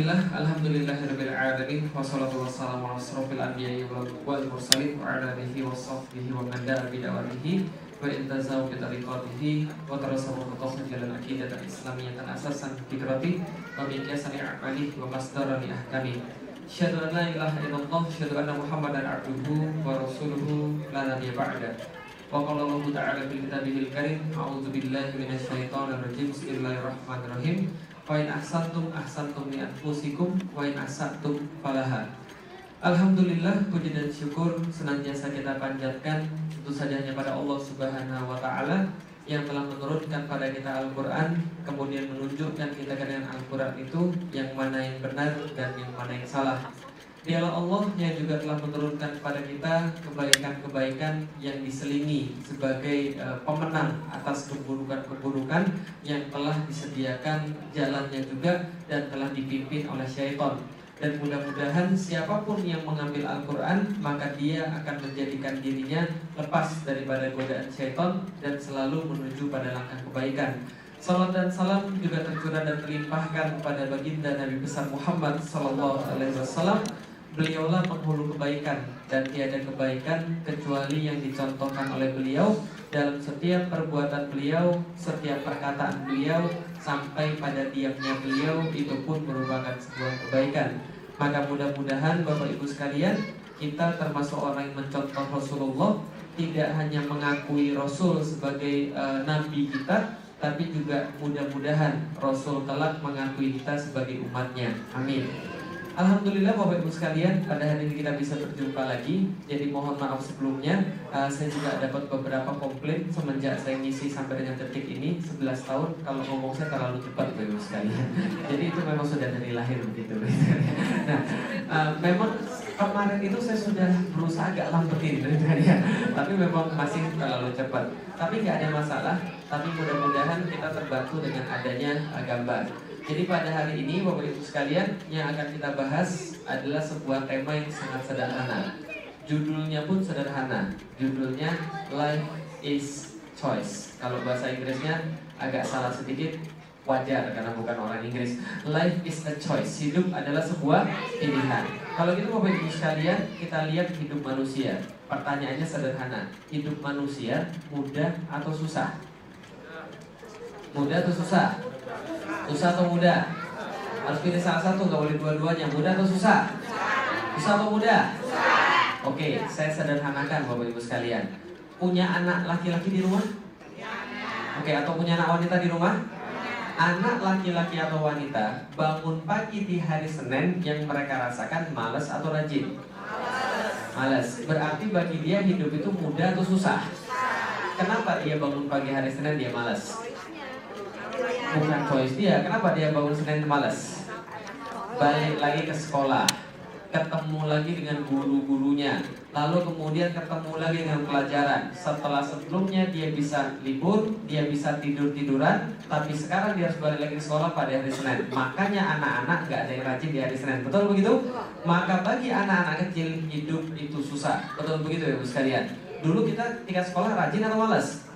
Alhamdulillahirabbil alamin wassalatu wassalamu ala asrofil anbiya'i wal mursalin wa ala alihi washabbihi wa man da'a bi da'watihi wa intazau bi tariqatihi wa tarasawu bi jalan aqidah islamiyyah asasan fikrati wa miqyasan a'mali wa masdaran ahkami. Syahadu an la ilaha illallah syahadu anna Muhammadan abduhu wa rasuluhu la nabiyya ba'da. Wa qala Allah ta'ala fil kitabihil karim a'udzu billahi minasy syaithanir rajim. Bismillahirrahmanirrahim. Wa in ahsantum ahsantum li anfusikum wa in ahsantum falaha. Alhamdulillah, puji dan syukur senantiasa kita panjatkan tentu saja hanya pada Allah Subhanahu wa taala yang telah menurunkan pada kita Al-Qur'an, kemudian menunjukkan kita dengan Al-Qur'an itu yang mana yang benar dan yang mana yang salah. Dialah Allah yang juga telah menurunkan kepada kita kebaikan-kebaikan yang diselingi sebagai pemenang atas keburukan-keburukan yang telah disediakan jalannya juga dan telah dipimpin oleh syaitan. Dan mudah-mudahan siapapun yang mengambil Al-Quran, maka dia akan menjadikan dirinya lepas daripada godaan syaitan dan selalu menuju pada langkah kebaikan. Salam dan salam juga tercurah dan terlimpahkan kepada baginda Nabi besar Muhammad SAW. Beliaulah penghulu kebaikan dan tiada kebaikan kecuali yang dicontohkan oleh beliau dalam setiap perbuatan beliau, setiap perkataan beliau, sampai pada diamnya beliau itu pun merupakan sebuah kebaikan. Maka mudah-mudahan Bapak Ibu sekalian, kita termasuk orang yang mencontoh Rasulullah, tidak hanya mengakui Rasul sebagai nabi kita, tapi juga mudah-mudahan Rasul kelak mengakui kita sebagai umatnya. Amin. Alhamdulillah Bapak Ibu sekalian, pada hari ini kita bisa berjumpa lagi. Jadi mohon maaf sebelumnya, saya juga dapat beberapa komplain semenjak saya ngisi sampai dengan detik ini 11 tahun. Kalau ngomong saya terlalu cepat Bapak Ibu sekalian. Jadi itu memang sudah dari lahir begitu. Nah, memang kemarin itu saya sudah berusaha agak lambetin ya. Tapi memang masih terlalu cepat. Tapi nggak ada masalah. Tapi mudah-mudahan kita terbantu dengan adanya gambar. Jadi pada hari ini Bapak Ibu sekalian, yang akan kita bahas adalah sebuah tema yang sangat sederhana. Judulnya pun sederhana. Judulnya Life is Choice. Kalau bahasa Inggrisnya agak salah sedikit, wajar karena bukan orang Inggris. Life is a choice. Hidup adalah sebuah pilihan. Kalau gitu Bapak Ibu sekalian, kita lihat hidup manusia. Pertanyaannya sederhana. Hidup manusia mudah atau susah? Mudah atau susah? Susah atau mudah? Harus pilih salah satu, nggak boleh dua-duanya. Mudah atau susah? Susah atau mudah? Oke, saya sederhanakan Bapak Ibu sekalian. Punya anak laki-laki di rumah? Oke, atau punya anak wanita di rumah? Anak laki-laki atau wanita bangun pagi di hari Senin, yang mereka rasakan malas atau rajin? Malas. Berarti bagi dia hidup itu mudah atau susah? Kenapa dia bangun pagi hari Senin dia malas? Bukan choice dia. Kenapa dia bangun Senin malas? Balik lagi ke sekolah, ketemu lagi dengan guru-gurunya, lalu kemudian ketemu lagi dengan pelajaran. Setelah sebelumnya dia bisa libur, dia bisa tidur-tiduran, tapi sekarang dia harus balik lagi ke sekolah pada hari Senin. Makanya anak-anak gak ada yang rajin di hari Senin. Betul begitu? Maka bagi anak-anak kecil hidup itu susah. Betul begitu ya Bu sekalian? Dulu kita ketika sekolah rajin atau malas?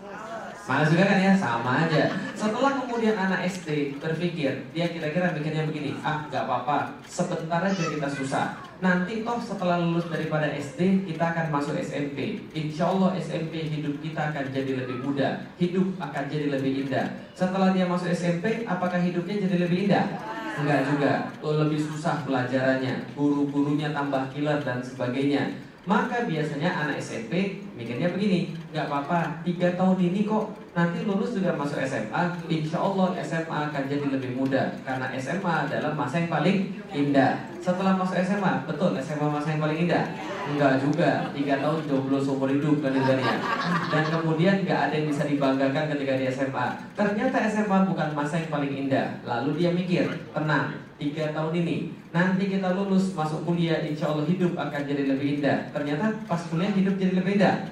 Malas juga kan ya? Sama aja. Setelah kemudian anak SD berpikir, dia kira-kira mikirnya begini, gak apa-apa, sebentar aja kita susah. Nanti toh setelah lulus daripada SD, kita akan masuk SMP. Insya Allah SMP hidup kita akan jadi lebih mudah, hidup akan jadi lebih indah. Setelah dia masuk SMP, apakah hidupnya jadi lebih indah? Enggak juga, lebih susah pelajarannya, guru-gurunya tambah killer dan sebagainya. Maka biasanya anak SMP mikirnya begini, gak apa-apa, 3 tahun ini kok nanti lulus juga masuk SMA, insya Allah SMA akan jadi lebih mudah. Karena SMA adalah masa yang paling indah. Setelah masuk SMA, betul SMA masa yang paling indah? Enggak juga, 3 tahun jomblo seumur hidup kan ya. Dan kemudian gak ada yang bisa dibanggakan ketika di SMA. Ternyata SMA bukan masa yang paling indah. Lalu dia mikir, tenang, 3 tahun ini nanti kita lulus masuk kuliah, insya Allah hidup akan jadi lebih indah. Ternyata pas kuliah hidup jadi lebih indah.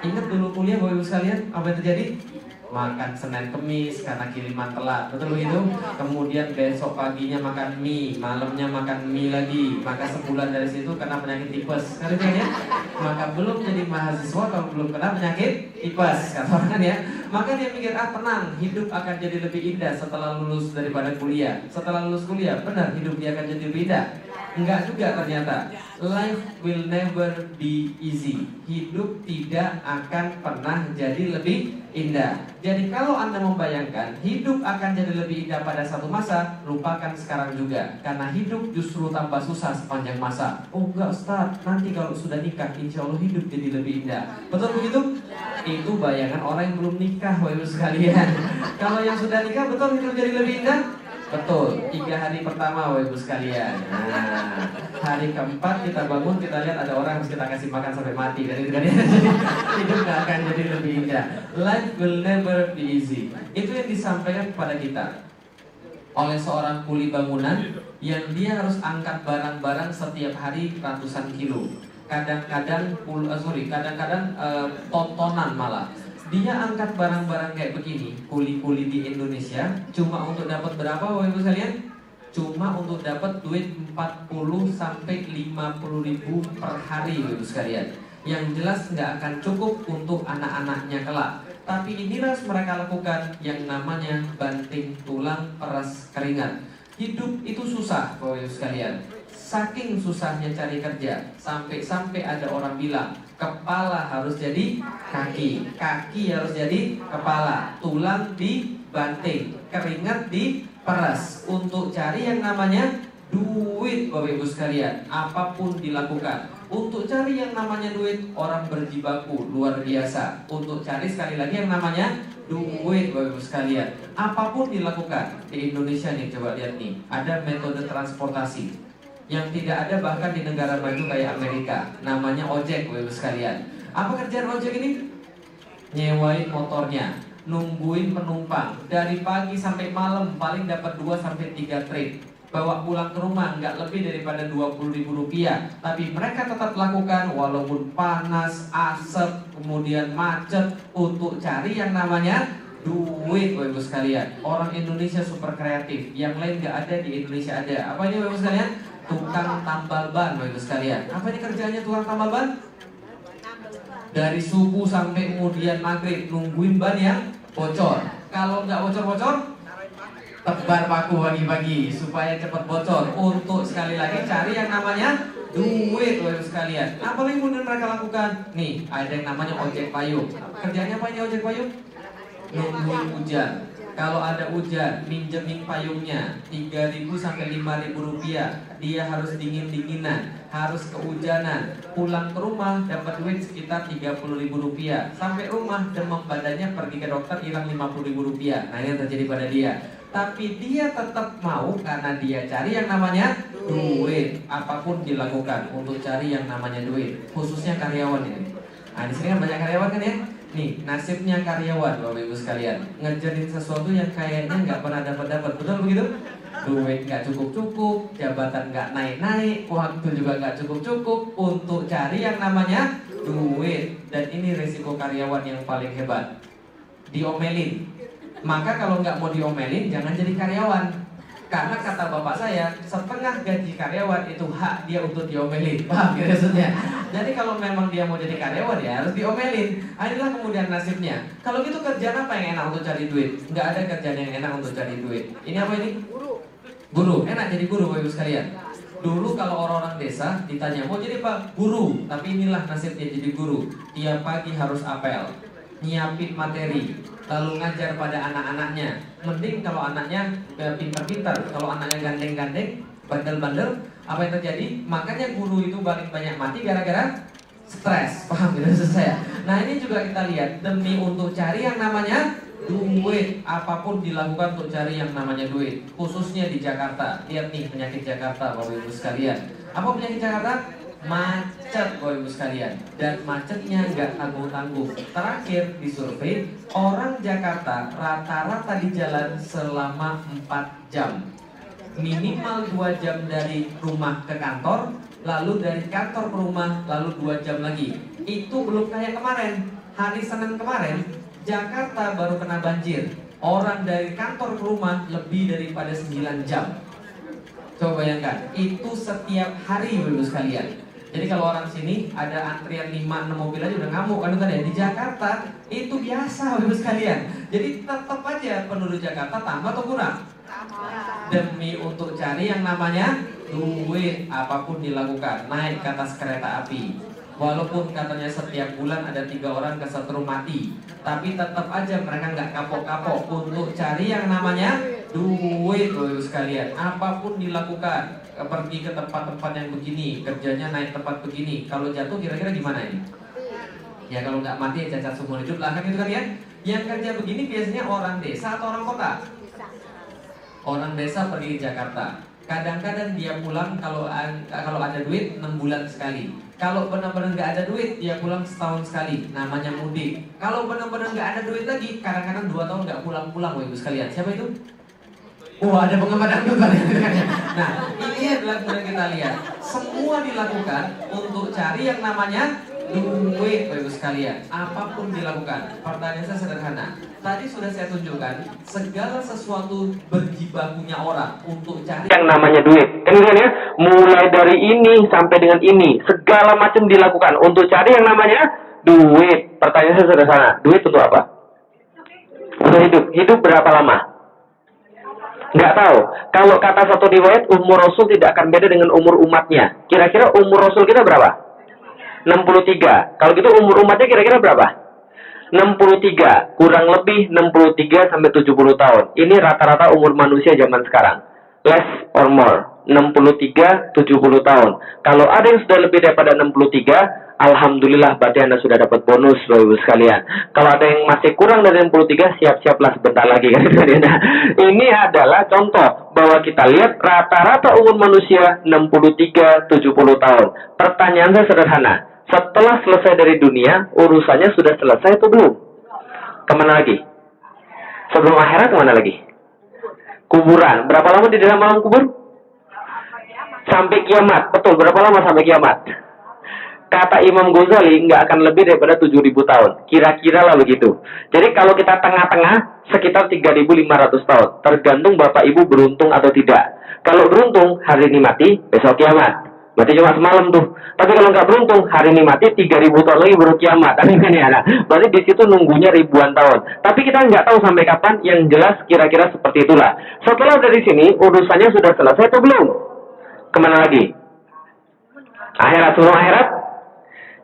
Ingat dulu kuliah Bapak Ibu sekalian, apa yang terjadi? makan Senin Kemis karena kiriman telat, betul begitu? Kemudian besok paginya makan mie, malamnya makan mie lagi, maka sebulan dari situ kena penyakit tipes, kan itu ya? Maka belum jadi mahasiswa kalau belum kena penyakit tipes, kata orang kan ya. Maka dia mikir, tenang, hidup akan jadi lebih indah setelah lulus daripada kuliah. Setelah lulus kuliah, benar hidup dia akan jadi lebih indah. Enggak juga ternyata. Life will never be easy. Hidup tidak akan pernah jadi lebih indah. Jadi kalau Anda membayangkan hidup akan jadi lebih indah pada satu masa, lupakan sekarang juga. Karena hidup justru tambah susah sepanjang masa. Oh enggak Ustaz, nanti kalau sudah nikah insya Allah hidup jadi lebih indah. Betul begitu? Itu bayangan orang yang belum nikah, Bapak Ibu sekalian. Kalau yang sudah nikah, betul hidup jadi lebih indah? Betul, 3 hari pertama Bapak Ibu sekalian. Nah, hari keempat kita bangun, kita lihat ada orang harus kita kasih makan sampai mati. Dan itu kan ya, jadi hidup gak akan jadi lebih indah. Life will never be easy. Itu yang disampaikan kepada kita oleh seorang kuli bangunan yang dia harus angkat barang-barang setiap hari ratusan kilo. Kadang-kadang tontonan malah. Dia angkat barang-barang kayak begini, kuli-kuli di Indonesia, cuma untuk dapat berapa Bapak Ibu sekalian? Cuma untuk dapat duit 40 sampai 50 ribu per hari Bapak Ibu sekalian. Yang jelas nggak akan cukup untuk anak-anaknya kelak. Tapi inilah mereka lakukan yang namanya banting tulang peras keringat. Hidup itu susah Bapak Ibu sekalian. Saking susahnya cari kerja, sampai ada orang bilang kepala harus jadi kaki, kaki harus jadi kepala, tulang dibanting, keringat diperas untuk cari yang namanya duit Bapak Ibu sekalian. Apapun dilakukan untuk cari yang namanya duit, orang berjibaku luar biasa untuk cari sekali lagi yang namanya duit Bapak Ibu sekalian. Apapun dilakukan di Indonesia nih, coba lihat nih, ada metode transportasi yang tidak ada bahkan di negara maju kayak Amerika, namanya ojek Bapak Ibu sekalian. Apa kerjaan ojek ini? Nyewain motornya, nungguin penumpang dari pagi sampai malam, paling dapat 2 sampai 3 trip. Bawa pulang ke rumah nggak lebih daripada 20 ribu rupiah. Tapi mereka tetap lakukan walaupun panas, asap, kemudian macet untuk cari yang namanya duit Bapak Ibu sekalian. Orang Indonesia super kreatif, yang lain nggak ada di Indonesia ada. Apa ini Bapak Ibu sekalian? Tukang tambal ban Bapak Ibu sekalian. Apa ini kerjanya tukang tambal ban? Dari subuh sampai kemudian maghrib nungguin ban yang bocor. Kalau nggak bocor-bocor, tebar paku pagi-pagi supaya cepat bocor. Untuk sekali lagi cari yang namanya duit Bapak Ibu sekalian. Apa yang kemudian mereka lakukan? Nih, ada yang namanya ojek payung. Kerjanya apa ini ojek payung? Nungguin hujan. Kalau ada hujan, minjemin payungnya 3.000 sampai 5.000 rupiah. Dia harus dingin-dinginan, harus kehujanan. Pulang ke rumah dapat duit sekitar 30.000 rupiah. Sampai rumah demam badannya, pergi ke dokter hilang 50.000 rupiah. Nah ini yang terjadi pada dia. Tapi dia tetap mau karena dia cari yang namanya duit. Apapun dilakukan untuk cari yang namanya duit. Khususnya karyawan ini. Nah di sini kan banyak karyawan kan ya. Nih, nasibnya karyawan Bapak Ibu sekalian, ngejarin sesuatu yang kayaknya nggak pernah dapat, betul begitu? Duit nggak cukup-cukup, jabatan nggak naik-naik, waktu juga nggak cukup-cukup untuk cari yang namanya duit. Dan ini resiko karyawan yang paling hebat, diomelin. Maka kalau nggak mau diomelin, jangan jadi karyawan. Karena kata bapak saya, setengah gaji karyawan itu hak dia untuk diomelin. Paham ya maksudnya? Jadi kalau memang dia mau jadi karyawan ya harus diomelin. Inilah kemudian nasibnya. Kalau gitu kerjaan apa yang enak untuk cari duit? Nggak ada kerjaan yang enak untuk cari duit. Ini apa ini? Guru. Enak jadi guru Bapak Ibu sekalian. Dulu kalau orang-orang desa ditanya mau jadi apa? Guru. Tapi inilah nasibnya jadi guru. Tiap pagi harus apel, nyiapin materi, lalu ngajar pada anak-anaknya. Mending kalau anaknya pintar-pintar, kalau anaknya gandeng-gandeng, bandel-bandel, apa yang terjadi? Makanya guru itu paling banyak mati gara-gara stres. Paham gitu maksud saya? Nah ini juga kita lihat, demi untuk cari yang namanya duit, apapun dilakukan untuk cari yang namanya duit. Khususnya di Jakarta. Lihat nih penyakit Jakarta Bapak Ibu sekalian. Apa penyakit Jakarta? Macet Bapak Ibu sekalian. Dan macetnya nggak tanggung-tanggung. Terakhir di survei, orang Jakarta rata-rata di jalan selama 4 jam. Minimal 2 jam dari rumah ke kantor, lalu dari kantor ke rumah, lalu 2 jam lagi. Itu belum kayak kemarin. Hari Senin kemarin Jakarta baru kena banjir, orang dari kantor ke rumah lebih daripada 9 jam. Coba bayangkan, itu setiap hari Bapak sekalian. Jadi kalau orang sini ada antrian 5-6 mobil aja udah ngamuk kan tadi ya. Di Jakarta itu biasa Bapak sekalian. Jadi tetap aja penduduk Jakarta tambah atau kurang? Demi untuk cari yang namanya duit, apapun dilakukan. Naik ke atas kereta api, walaupun katanya setiap bulan ada 3 orang kesetrum mati, tapi tetap aja mereka nggak kapok-kapok untuk cari yang namanya duit Bapak sekalian. Apapun dilakukan, pergi ke tempat-tempat yang begini, kerjanya naik tempat begini. Kalau jatuh kira-kira gimana ini? Ya kalau nggak mati ya cacat seumur hidup lah kan gitu kan ya. Yang kerja begini biasanya orang desa atau orang kota? Orang desa pergi ke Jakarta. Kadang-kadang dia pulang kalau ada duit 6 bulan sekali. Kalau benar-benar nggak ada duit, dia pulang setahun sekali. Namanya mudik. Kalau benar-benar nggak ada duit lagi, kadang-kadang 2 tahun nggak pulang-pulang, Ibu sekalian. Siapa itu? Ada penggemar dangdut. Nah, ini adalah kemudian kita lihat. Semua dilakukan untuk cari yang namanya duit, Ibu sekalian. Apapun dilakukan. Pertanyaan saya sederhana. Tadi sudah saya tunjukkan, segala sesuatu berjibakunya orang untuk cari yang namanya duit. Kan ya, mulai dari ini sampai dengan ini, segala macam dilakukan untuk cari yang namanya duit. Pertanyaan saya sederhana, duit untuk apa? Untuk hidup. Hidup berapa lama? Nggak tahu. Kalau kata satu riwayat, umur Rasul tidak akan beda dengan umur umatnya. Kira-kira umur Rasul kita berapa? 63. Kalau gitu umur umatnya kira-kira berapa? 63, kurang lebih 63 sampai 70 tahun. Ini rata-rata umur manusia zaman sekarang. Less or more. 63, 70 tahun. Kalau ada yang sudah lebih daripada 63, alhamdulillah berarti Anda sudah dapat bonus Bapak Ibu sekalian. Kalau ada yang masih kurang dari 63, siap-siaplah sebentar lagi kan. Ini adalah contoh bahwa kita lihat rata-rata umur manusia 63, 70 tahun. Pertanyaan saya sederhana. Setelah selesai dari dunia, urusannya sudah selesai atau belum? Kemana lagi? Sebelum akhirat kemana lagi? Kuburan. Berapa lama di dalam alam kubur? Sampai kiamat. Betul, berapa lama sampai kiamat? Kata Imam Ghazali, nggak akan lebih daripada 7.000 tahun. Kira-kira lah begitu. Jadi kalau kita tengah-tengah, sekitar 3.500 tahun. Tergantung Bapak Ibu beruntung atau tidak. Kalau beruntung, hari ini mati, besok kiamat. Berarti cuma semalam tuh. Tapi kalau nggak beruntung, hari ini mati 3.000 tahun lagi baru kiamat. Berarti di situ nunggunya ribuan tahun. Tapi kita nggak tahu sampai kapan. Yang jelas kira-kira seperti itulah. Setelah dari sini, urusannya sudah selesai atau belum? Kemana lagi? Akhirat. Sebelum akhirat?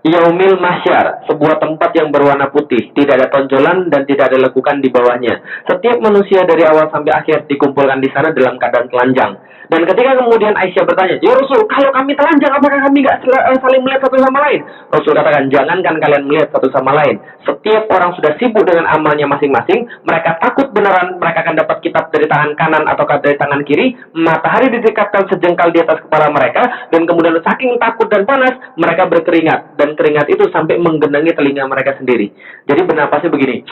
Yaumil Mahsyar, sebuah tempat yang berwarna putih, tidak ada tonjolan dan tidak ada lekukan di bawahnya. Setiap manusia dari awal sampai akhir dikumpulkan di sana dalam keadaan telanjang. Dan ketika kemudian Aisyah bertanya, "Ya Rasul, kalau kami telanjang, apakah kami nggak saling melihat satu sama lain?" Rasul katakan, "Jangankan kalian melihat satu sama lain. Setiap orang sudah sibuk dengan amalnya masing-masing. Mereka takut beneran mereka akan dapat kitab dari tangan kanan atau dari tangan kiri. Matahari didekatkan sejengkal di atas kepala mereka. Dan kemudian saking takut dan panas, mereka berkeringat. Dan keringat itu sampai menggenangi telinga mereka sendiri." Jadi bernapasnya begini.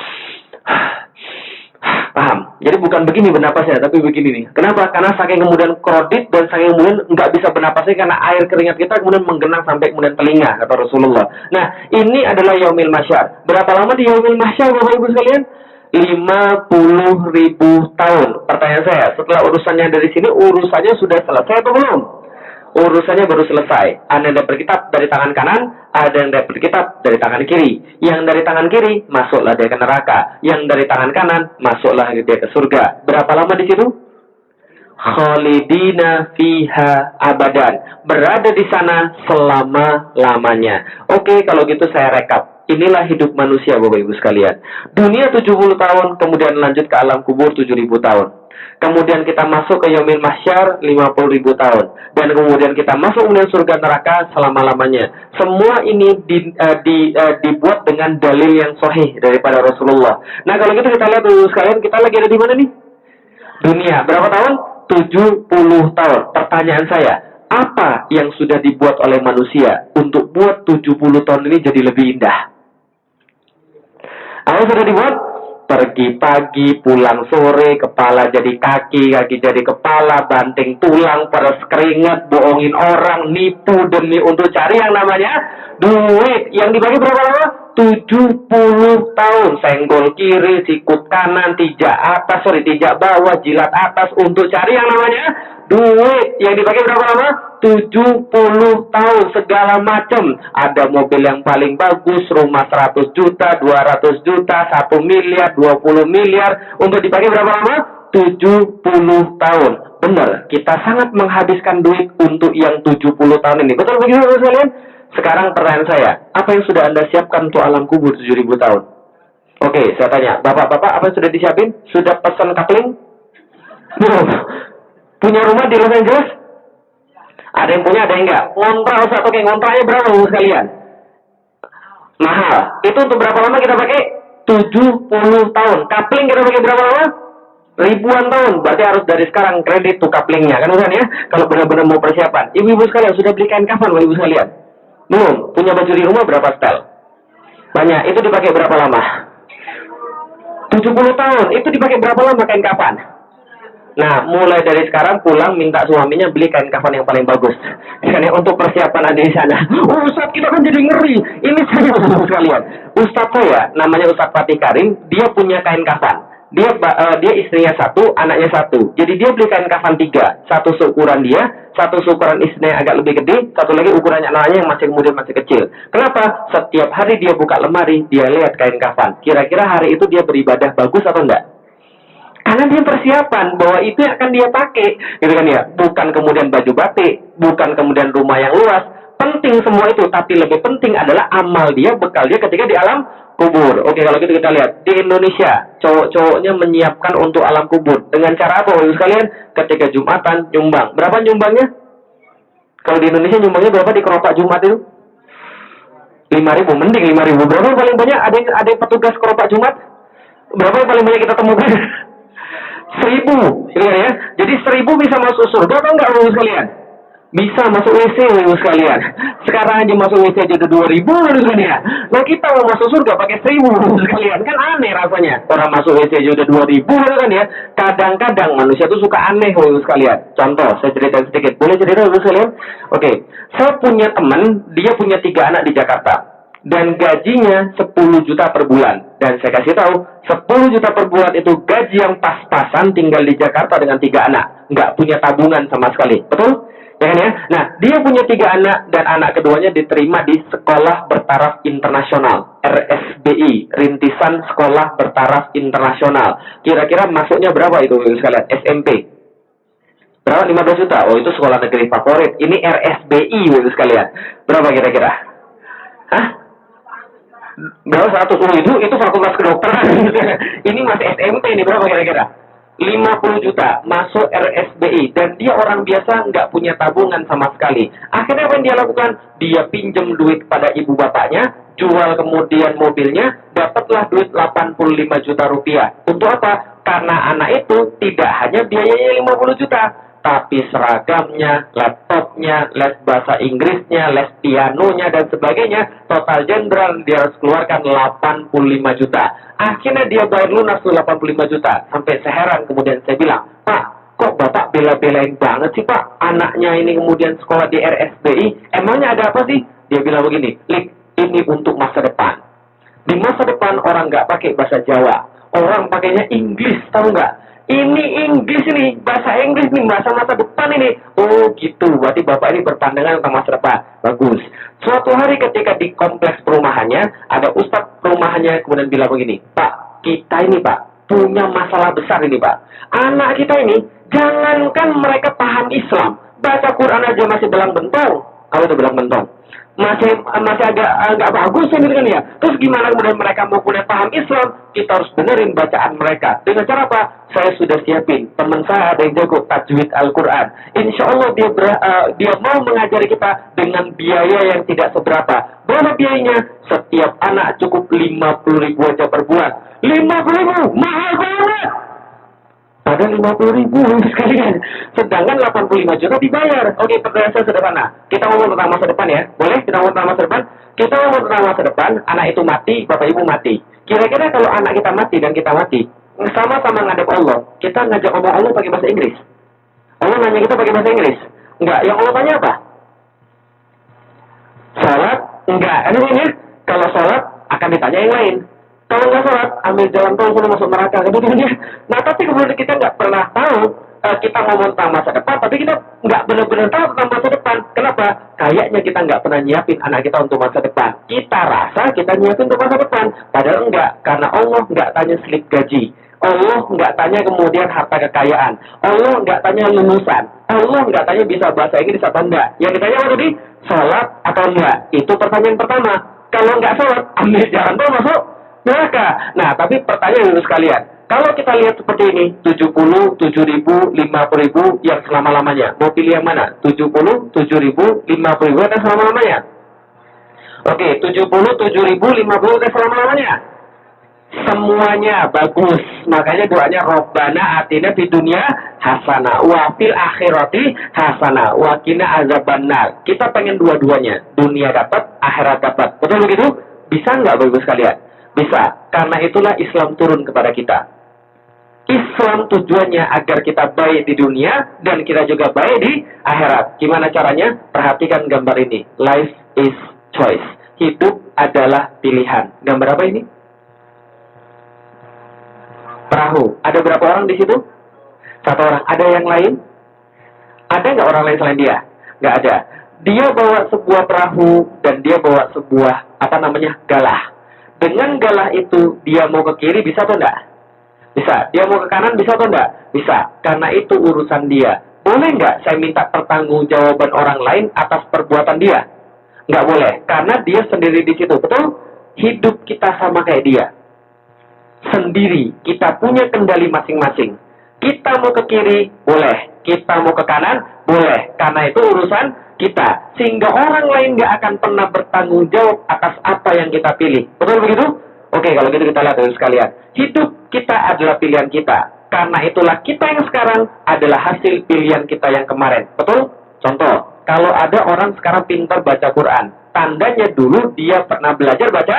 Paham? Jadi bukan begini bernapasnya, tapi begini nih. Kenapa? Karena saking kemudian krodit dan saking kemudian nggak bisa bernapasnya karena air keringat kita kemudian menggenang sampai kemudian telinga, kata Rasulullah. Nah, ini adalah Yaumil Mahsyar. Berapa lama di Yaumil Mahsyar, Bapak Ibu sekalian? 50.000 tahun. Pertanyaan saya, setelah urusannya dari sini, urusannya sudah selesai atau belum? Urusannya baru selesai. Ada yang dapat kitab dari tangan kanan, ada yang dapat kitab dari tangan kiri. Yang dari tangan kiri, masuklah dia ke neraka. Yang dari tangan kanan, masuklah dia ke surga. Berapa lama di situ? Khalidina fiha abadan. Berada di sana selama-lamanya. Oke, kalau gitu saya rekap. Inilah hidup manusia, Bapak Ibu sekalian. Dunia 70 tahun, kemudian lanjut ke alam kubur 7.000 tahun. Kemudian kita masuk ke Yaumil Mahsyar 50.000 tahun. Dan kemudian kita masuk kemudian surga neraka selama-lamanya. Semua ini dibuat dengan dalil yang sahih daripada Rasulullah. Nah, kalau gitu kita lihat dulu sekalian, kita lagi ada di mana nih? Dunia. Berapa tahun? 70 tahun. Pertanyaan saya, apa yang sudah dibuat oleh manusia untuk buat 70 tahun ini jadi lebih indah? Apa sudah dibuat? Pergi pagi, pulang sore, kepala jadi kaki, kaki jadi kepala, banting tulang, peres keringat, bohongin orang, nipu demi untuk cari yang namanya duit. Yang dibagi berapa lama? 70 tahun. Senggol kiri, sikut kanan, tijak bawah, jilat atas untuk cari yang namanya duit. Yang dipakai berapa lama? 70 tahun. Segala macam. Ada mobil yang paling bagus, rumah 100 juta, 200 juta, 1 miliar, 20 miliar. Untuk dipakai berapa lama? 70 tahun. Benar, kita sangat menghabiskan duit untuk yang 70 tahun ini. Betul begitu kalian? Sekarang pertanyaan saya, apa yang sudah Anda siapkan untuk alam kubur 7.000 tahun? Oke, saya tanya, bapak-bapak apa yang sudah disiapin? Sudah pesan kapling? Belum. Punya rumah di Los Angeles? Ada yang punya, ada yang enggak? Ngontrak Ustaz, oke, ngontraknya berapa sekalian? Mahal. Itu untuk berapa lama kita pakai? 70 tahun. Kapling kita pakai berapa lama? Ribuan tahun. Berarti harus dari sekarang kredit tuh kaplingnya, kan Ustaz ya? Kalau benar-benar mau persiapan. Ibu-ibu sekalian, sudah beli kain kafan ibu sekalian? Belum. Punya baju di rumah berapa setel? Banyak. Itu dipakai berapa lama? 70 tahun. Itu dipakai berapa lama kain kafan? Nah, mulai dari sekarang pulang minta suaminya beli kain kafan yang paling bagus. Karena untuk persiapan ada di sana. Oh, Ustaz, kita kan jadi ngeri. Ini saya sekalian. Ustaz saya, namanya Ustaz Fatih Karim, dia punya kain kafan. Dia istrinya satu, anaknya satu. Jadi dia beli kain kafan 3. Satu seukuran dia, satu seukuran istrinya agak lebih gede, satu lagi ukurannya anaknya yang masih kemudian masih kecil. Kenapa? Setiap hari dia buka lemari, dia lihat kain kafan. Kira-kira hari itu dia beribadah bagus atau enggak? Karena dia persiapan bahwa itu yang akan dia pakai, gitu kan ya. Bukan kemudian baju batik, bukan kemudian rumah yang luas. Penting semua itu, tapi lebih penting adalah amal dia, bekal dia ketika di alam kubur. Oke, kalau gitu kita lihat di Indonesia, cowok-cowoknya menyiapkan untuk alam kubur dengan cara apa, ibu sekalian? Ketika Jumatan nyumbang. Berapa nyumbangnya? Kalau di Indonesia nyumbangnya berapa di keropak Jumat itu? 5.000, mending 5.000. Berapa yang paling banyak? Ada yang petugas keropak Jumat? Berapa yang paling banyak kita temukan? 1.000, ya. Jadi 1.000 bisa masuk surga atau enggak, ibu sekalian? Bisa masuk WC, ibu sekalian. Sekarang aja masuk WC aja udah 2.000, ibu sekalian. Nah, kita mau masuk surga pakai 1.000, ibu sekalian. Kan aneh rasanya. Orang masuk WC aja udah 2.000, kan ya. Kadang-kadang manusia tuh suka aneh, ibu sekalian. Contoh, saya cerita sedikit. Boleh cerita, ibu sekalian? Oke. Saya punya teman, dia punya 3 anak di Jakarta. Dan gajinya 10 juta per bulan. Dan saya kasih tahu, 10 juta per bulan itu gaji yang pas-pasan tinggal di Jakarta dengan 3 anak. Nggak punya tabungan sama sekali. Betul? Ya kan ya? Nah, dia punya 3 anak dan anak keduanya diterima di Sekolah Bertaraf Internasional. RSBI, Rintisan Sekolah Bertaraf Internasional. Kira-kira masuknya berapa itu, sekalian? SMP. Berapa? 15 juta. Oh, itu sekolah negeri favorit. Ini RSBI, sekalian. Berapa kira-kira? Hah? Berapa? 100? Oh, itu fakultas kedokteran. Ini masih SMP ini, berapa kira-kira? 50 juta masuk RSBI. Dan dia orang biasa, nggak punya tabungan sama sekali. Akhirnya apa yang dia lakukan? Dia pinjam duit pada ibu bapaknya, jual kemudian mobilnya, dapatlah duit 85 juta rupiah. Untuk apa? Karena anak itu tidak hanya biayanya 50 juta, tapi seragamnya, laptopnya, les bahasa Inggrisnya, les pianonya, dan sebagainya, total jenderal dia harus keluarkan 85 juta. Akhirnya dia bayar lunas tuh 85 juta. Sampai seheran kemudian saya bilang, Pak, kok Bapak bela-belain banget sih Pak? Anaknya ini kemudian sekolah di RSBI, emangnya ada apa sih? Dia bilang begini, Lik, ini untuk masa depan. Di masa depan orang nggak pakai bahasa Jawa. Orang pakainya Inggris, tahu nggak? Ini Inggris ini, bahasa Inggris nih, masa depan ini. Oh gitu, berarti Bapak ini berpandangan tentang masa depan. Bagus. Suatu hari ketika di kompleks perumahannya, ada ustadz perumahannya kemudian bilang begini, Pak, kita ini Pak, punya masalah besar ini Pak. Anak kita ini, jangankan mereka paham Islam, baca Quran aja masih belang bentong. Apa itu belang bentong? Masih agak bagus ini kan ya. Terus gimana kemudian mereka mau kuliah paham Islam? Kita harus benerin bacaan mereka. Dengan cara apa? Saya sudah siapin. Teman saya ada yang jago tajwid Al-Quran. Insya Allah dia mau mengajari kita dengan biaya yang tidak seberapa. Berapa biayanya? Setiap anak cukup 50.000 aja per bulan. 50.000, mahal banget. Pada 50.000 sekalian. Sedangkan 85 juta dibayar. Oke, pertanyaan saya sederhana. Kita ngomong tentang masa depan ya. Boleh kita ngomong tentang masa depan? Kita ngomong tentang masa depan, anak itu mati, bapak ibu mati. Kira-kira kalau anak kita mati dan kita mati, sama-sama ngadep Allah, kita ngajak ngomong Allah pakai bahasa Inggris. Allah nanya kita pakai bahasa Inggris. Enggak, yang Allah tanya apa? Salat? Enggak. Ini kalau salat, akan ditanya yang lain. Kalau nggak sholat, ambil jalan tol sudah masuk neraka. Kemudian dia, nah tapi kemudian kita nggak pernah tahu, kita ngomong tentang masa depan, tapi kita nggak benar-benar tahu tentang masa depan. Kenapa? Kayaknya kita nggak pernah nyiapin anak kita untuk masa depan. Kita rasa kita nyiapin untuk masa depan, padahal enggak, karena Allah nggak tanya slip gaji. Allah nggak tanya kemudian harta kekayaan. Allah nggak tanya lulusan. Allah nggak tanya bisa bahasa Inggris atau enggak. Yang ditanya apa tadi? Sholat atau enggak? Itu pertanyaan pertama. Kalau nggak sholat, ambil jalan tol masuk neraka. Nah, tapi pertanyaan dulu sekalian. Kalau kita lihat seperti ini, 70, 7.000, 50.000 yang selama-lamanya. Mau pilih yang mana? 70, 7.000, 50.000 atau selama-lamanya? Oke, 70, 7.000, 50 atau selama-lamanya? Semuanya bagus. Makanya doanya Robbana atina fid dunya hasanah wa fil akhirati hasanah wa qina azabannar. Kita pengen dua-duanya. Dunia dapat, akhirat dapat. Betul begitu? Bisa nggak Bapak Ibu sekalian? Bisa. Karena itulah Islam turun kepada kita. Islam tujuannya agar kita baik di dunia dan kita juga baik di akhirat. Gimana caranya? Perhatikan gambar ini. Life is choice. Hidup adalah pilihan. Gambar apa ini? Perahu. Ada berapa orang di situ? Satu orang. Ada yang lain? Ada nggak orang lain selain dia? Nggak ada. Dia bawa sebuah perahu dan dia bawa sebuah galah. Dengan galah itu dia mau ke kiri bisa atau enggak? Bisa. Dia mau ke kanan bisa atau enggak? Bisa. Karena itu urusan dia. Boleh nggak saya minta pertanggungjawaban orang lain atas perbuatan dia? Nggak boleh. Karena dia sendiri di situ. Betul? Hidup kita sama kayak dia. Sendiri. Kita punya kendali masing-masing. Kita mau ke kiri, boleh. Kita mau ke kanan, boleh. Karena itu urusan kita. Sehingga orang lain nggak akan pernah bertanggung jawab atas apa yang kita pilih. Betul begitu? Oke, kalau gitu kita lihat dulu sekalian. Hidup kita adalah pilihan kita. Karena itulah kita yang sekarang adalah hasil pilihan kita yang kemarin. Betul? Contoh, kalau ada orang sekarang pintar baca Quran, tandanya dulu dia pernah belajar baca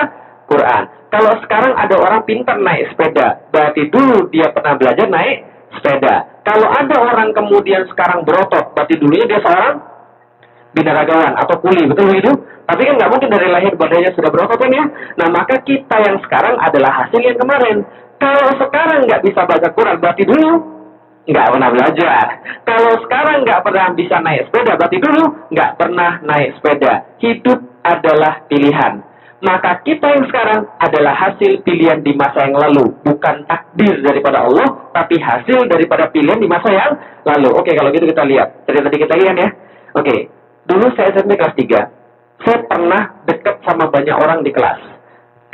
Quran. Kalau sekarang ada orang pintar naik sepeda, berarti dulu dia pernah belajar naik sepeda. Kalau ada orang kemudian sekarang berotot, berarti dulunya dia seorang binaragawan atau kuli, betul begitu? Tapi kan nggak mungkin dari lahir badannya sudah berotot kan ya? Nah, maka kita yang sekarang adalah hasil yang kemarin. Kalau sekarang nggak bisa baca Quran, berarti dulu nggak pernah belajar. Kalau sekarang nggak pernah bisa naik sepeda, berarti dulu nggak pernah naik sepeda. Hidup adalah pilihan. Maka kita yang sekarang adalah hasil pilihan di masa yang lalu. Bukan takdir daripada Allah, tapi hasil daripada pilihan di masa yang lalu. Oke, kalau gitu kita lihat. Jadi tadi kita lihat ya. Oke, dulu saya SMP kelas 3. Saya pernah dekat sama banyak orang di kelas.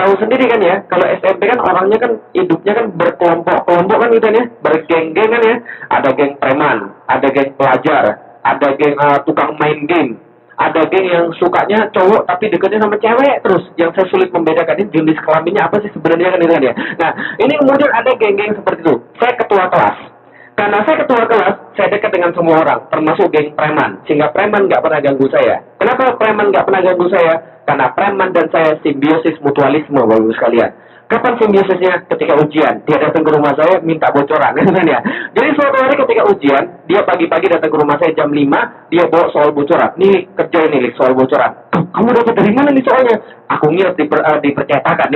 Tahu sendiri kan ya, kalau SMP kan orangnya kan hidupnya kan berkelompok-kelompok kan gitu ya. Bergeng-geng kan ya. Ada geng preman, ada geng pelajar, ada geng tukang main game. Ada geng yang sukanya cowok tapi dekatnya sama cewek terus. Yang saya sulit membedakan ini jenis kelaminnya apa sih sebenarnya kan itu kan ya. Nah, ini kemudian ada geng-geng seperti itu. Saya ketua kelas. Karena saya ketua kelas, saya dekat dengan semua orang, termasuk geng preman. Sehingga preman nggak pernah ganggu saya. Kenapa preman nggak pernah ganggu saya? Karena preman dan saya simbiosis mutualisme, Bapak Ibu sekalian. Kapan simbiosisnya? Ketika ujian. Dia datang ke rumah saya minta bocoran. Ya. Jadi suatu hari ketika ujian, dia pagi-pagi datang ke rumah saya jam 5, dia bawa soal bocoran. Nih, kerjain nih soal bocoran. Kamu dapat dari mana nih soalnya? Aku ngirit di percetakan.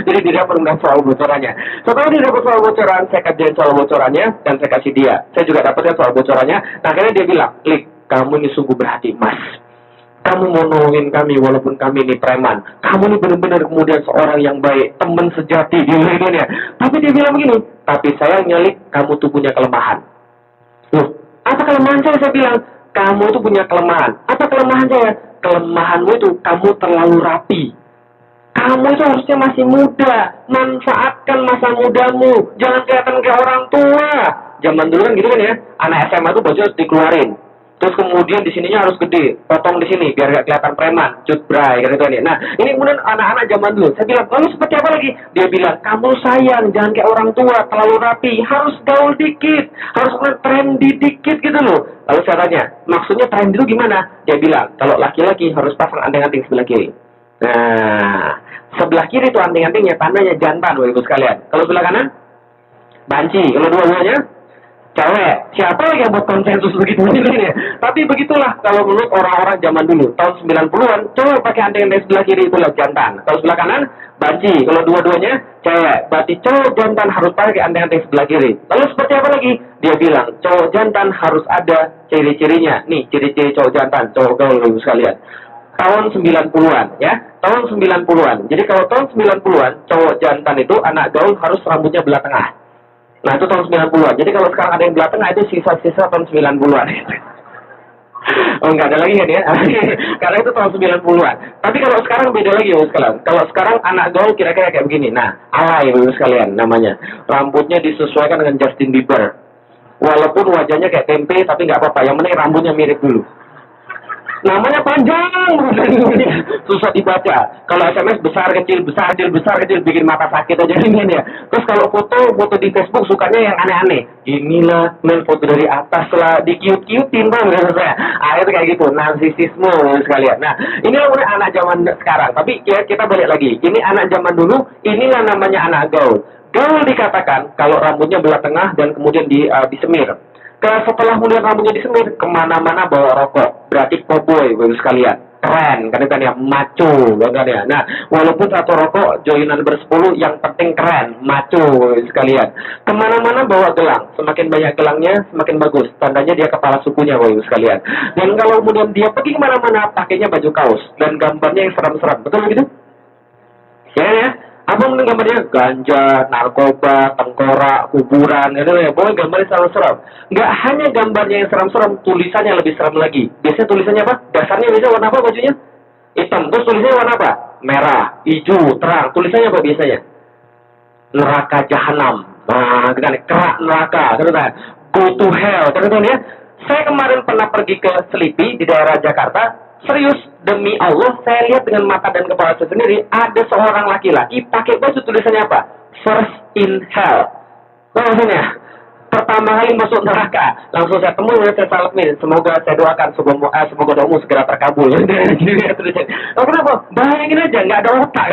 Jadi dia dapat soal bocorannya. Setelah dia dapat soal bocoran, saya kerjain soal bocorannya dan saya kasih dia. Saya juga dapatkan soal bocorannya. Nah, akhirnya dia bilang, Lik, kamu ini sungguh berhati, Mas. Kamu mau nolongin kami walaupun kami ini preman. Kamu ini benar-benar kemudian seorang yang baik, teman sejati di dunia. Tapi dia bilang begini, tapi saya nyalik, kamu tuh punya kelemahan. Loh, apa kelemahan saya? Saya bilang, kamu tuh punya kelemahan. Apa kelemahan saya? Kelemahanmu itu kamu terlalu rapi. Kamu itu harusnya masih muda. Manfaatkan masa mudamu. Jangan kelihatan kayak orang tua. Zaman dulu kan gitu kan ya. Anak SMA tuh baju harus dikeluarin. Terus kemudian di sininya harus gede, potong di sini biar gak kelihatan preman, cut bray gitu nih. Nah, ini kemudian anak-anak zaman dulu. Saya bilang, lalu seperti apa lagi? Dia bilang, kamu sayang, jangan kayak orang tua, terlalu rapi, harus gaul dikit, harus trendy dikit gitu loh. Lalu saya tanya, maksudnya trendy itu gimana? Dia bilang, kalau laki-laki harus pasang anting-anting sebelah kiri. Nah, sebelah kiri itu anting-antingnya tandanya jantan, Bapak Ibu sekalian. Kalau sebelah kanan, banci. Kalau dua-duanya Cewek. Siapa lagi yang buat konsensus begitu ini? Tapi begitulah kalau menurut orang-orang zaman dulu. Tahun 90-an, cewek pakai anting di sebelah kiri itulah jantan. Kalau sebelah kanan, banci. Kalau dua-duanya, cewek. Berarti cowok jantan harus pakai anting-anting sebelah kiri. Lalu seperti apa lagi? Dia bilang, cowok jantan harus ada ciri-cirinya. Nih, ciri-ciri cowok jantan, cowok gaul sekalian. Tahun 90-an, ya. Tahun 90-an. Jadi kalau tahun 90-an, cowok jantan itu anak gaul harus rambutnya belah tengah. Nah, itu tahun 90-an. Jadi kalau sekarang ada yang belah tengah, itu sisa-sisa tahun 90-an. Oh, enggak ada lagi kan ya? Karena itu tahun 90-an. Tapi kalau sekarang beda lagi ya sekalian. Kalau sekarang anak gaul kira-kira kayak begini. Nah, alay ya sekalian namanya. Rambutnya disesuaikan dengan Justin Bieber. Walaupun wajahnya kayak tempe, tapi nggak apa-apa. Yang penting rambutnya mirip dulu. Namanya panjang, susah dibaca. Kalau SMS besar kecil bikin mata sakit aja ini ya. Terus kalau foto di Facebook sukanya yang aneh-aneh. Inilah main foto dari atas lah, dikiut-kiutin bang. Akhirnya kayak gitu, narsisisme sekalian. Nah, inilah mulai anak zaman sekarang. Tapi kita balik lagi. Ini anak zaman dulu, inilah namanya anak gaul. Gaul dikatakan kalau rambutnya belah tengah dan kemudian disemir. Setelah kemudian rambutnya disemir, kemana-mana bawa rokok. Berarti cowboy, bagus sekalian. Keren, kan ya, maco, kan ya. Nah, walaupun satu rokok, joinan bersepuluh, yang penting keren, maco, sekalian. Kemana-mana bawa gelang. Semakin banyak gelangnya, semakin bagus. Tandanya dia kepala sukunya, bagus sekalian. Dan kalau kemudian dia pergi kemana-mana, pakainya baju kaos. Dan gambarnya yang seram-seram. Betul begitu? Ya. Apa mungkin gambarnya? Ganja, narkoba, tengkorak, kuburan, gitu ya. Pokoknya gambarnya seram-seram. Nggak hanya gambarnya yang seram-seram, tulisannya lebih seram lagi. Biasanya tulisannya apa? Dasarnya biasanya warna apa bajunya? Hitam. Terus tulisannya warna apa? Merah, hijau, terang. Tulisannya apa biasanya? Neraka jahanam. Nah, kan kerak neraka, kan? Go to hell, kan ya? Saya kemarin pernah pergi ke Selipi di daerah Jakarta. Serius, demi Allah, saya lihat dengan mata dan kepala saya sendiri, ada seorang laki-laki pakai baju tulisannya apa? First in hell. Nah, maksudnya, pertama kali masuk neraka. Langsung saya temui, saya salamin. Semoga saya doakan, semoga doamu segera terkabul. Oh, kenapa? Bayangin aja, nggak ada otak.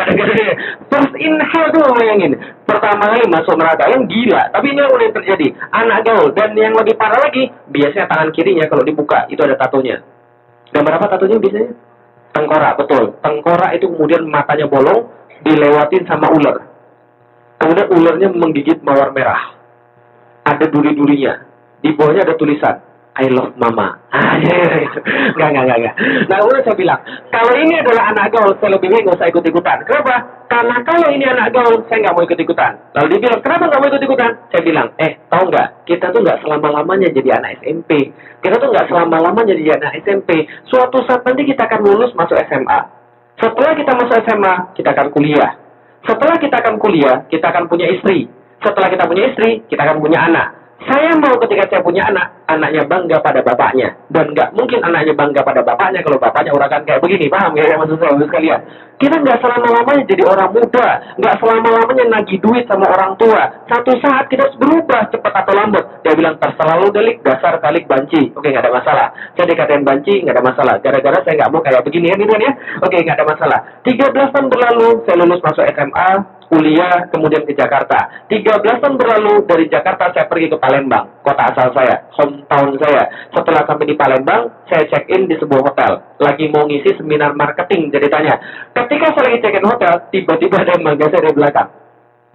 First in hell tuh bayangin. Pertama kali masuk neraka, yang gila. Tapi ini yang terjadi. Anak gaul. Dan yang lebih parah lagi, biasanya tangan kirinya kalau dibuka, itu ada tatonya. Gambar apa tatonya biasanya? Tengkorak, betul. Tengkorak itu kemudian matanya bolong, dilewatin sama ular. Kemudian ularnya menggigit mawar merah. Ada duri-durinya. Di bawahnya ada tulisan, I love mama. Enggak. Nah, kemudian saya bilang, kalau ini adalah anak gaul, saya lebih baik nggak usah ikut-ikutan. Kenapa? Karena kalau ini anak gaul, saya nggak mau ikut-ikutan. Lalu dia bilang, kenapa nggak mau ikut-ikutan? Saya bilang, tahu nggak? Kita tuh nggak selama-lamanya jadi anak SMP. Kita tuh nggak selama-lamanya jadi anak SMP. Suatu saat nanti kita akan lulus masuk SMA. Setelah kita masuk SMA, kita akan kuliah. Setelah kita akan kuliah, kita akan punya istri. Setelah kita punya istri, kita akan punya anak. Saya mau ketika saya punya anak, anaknya bangga pada bapaknya. Dan nggak mungkin anaknya bangga pada bapaknya kalau bapaknya urakan kayak begini. Paham ya maksud saya sekalian? Kita nggak selama-lamanya jadi orang muda. Nggak selama-lamanya nagih duit sama orang tua. Satu saat kita harus berubah cepat atau lambat. Dia bilang terserah lu delik, dasar kalik banci. Oke, nggak ada masalah. Saya dikatain banci, nggak ada masalah. Gara-gara saya nggak mau kayak begini ya, gitu ya. Oke, nggak ada masalah. 13 tahun berlalu, saya lulus masuk SMA, kuliah, kemudian ke Jakarta. 13 tahun berlalu, dari Jakarta saya pergi ke Palembang, kota asal saya, hometown saya. Setelah sampai di Palembang, saya check-in di sebuah hotel. Lagi mau ngisi seminar marketing, jadi tanya. Ketika saya lagi check-in hotel, tiba-tiba ada yang manggil saya dari belakang.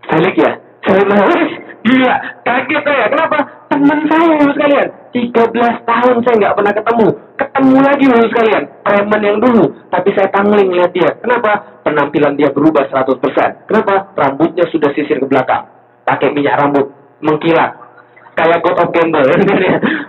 Alik ya? Saya bilang, gila, kaget saya. Kenapa? Teman saya, sekalian. 13 tahun saya nggak pernah ketemu. Ketemu lagi, sekalian. Preman yang dulu. Tapi saya tangling lihat dia. Kenapa? Penampilan dia berubah 100%. Kenapa? Rambutnya sudah sisir ke belakang. Pakai minyak rambut. Mengkilat. Kayak God of Gamble.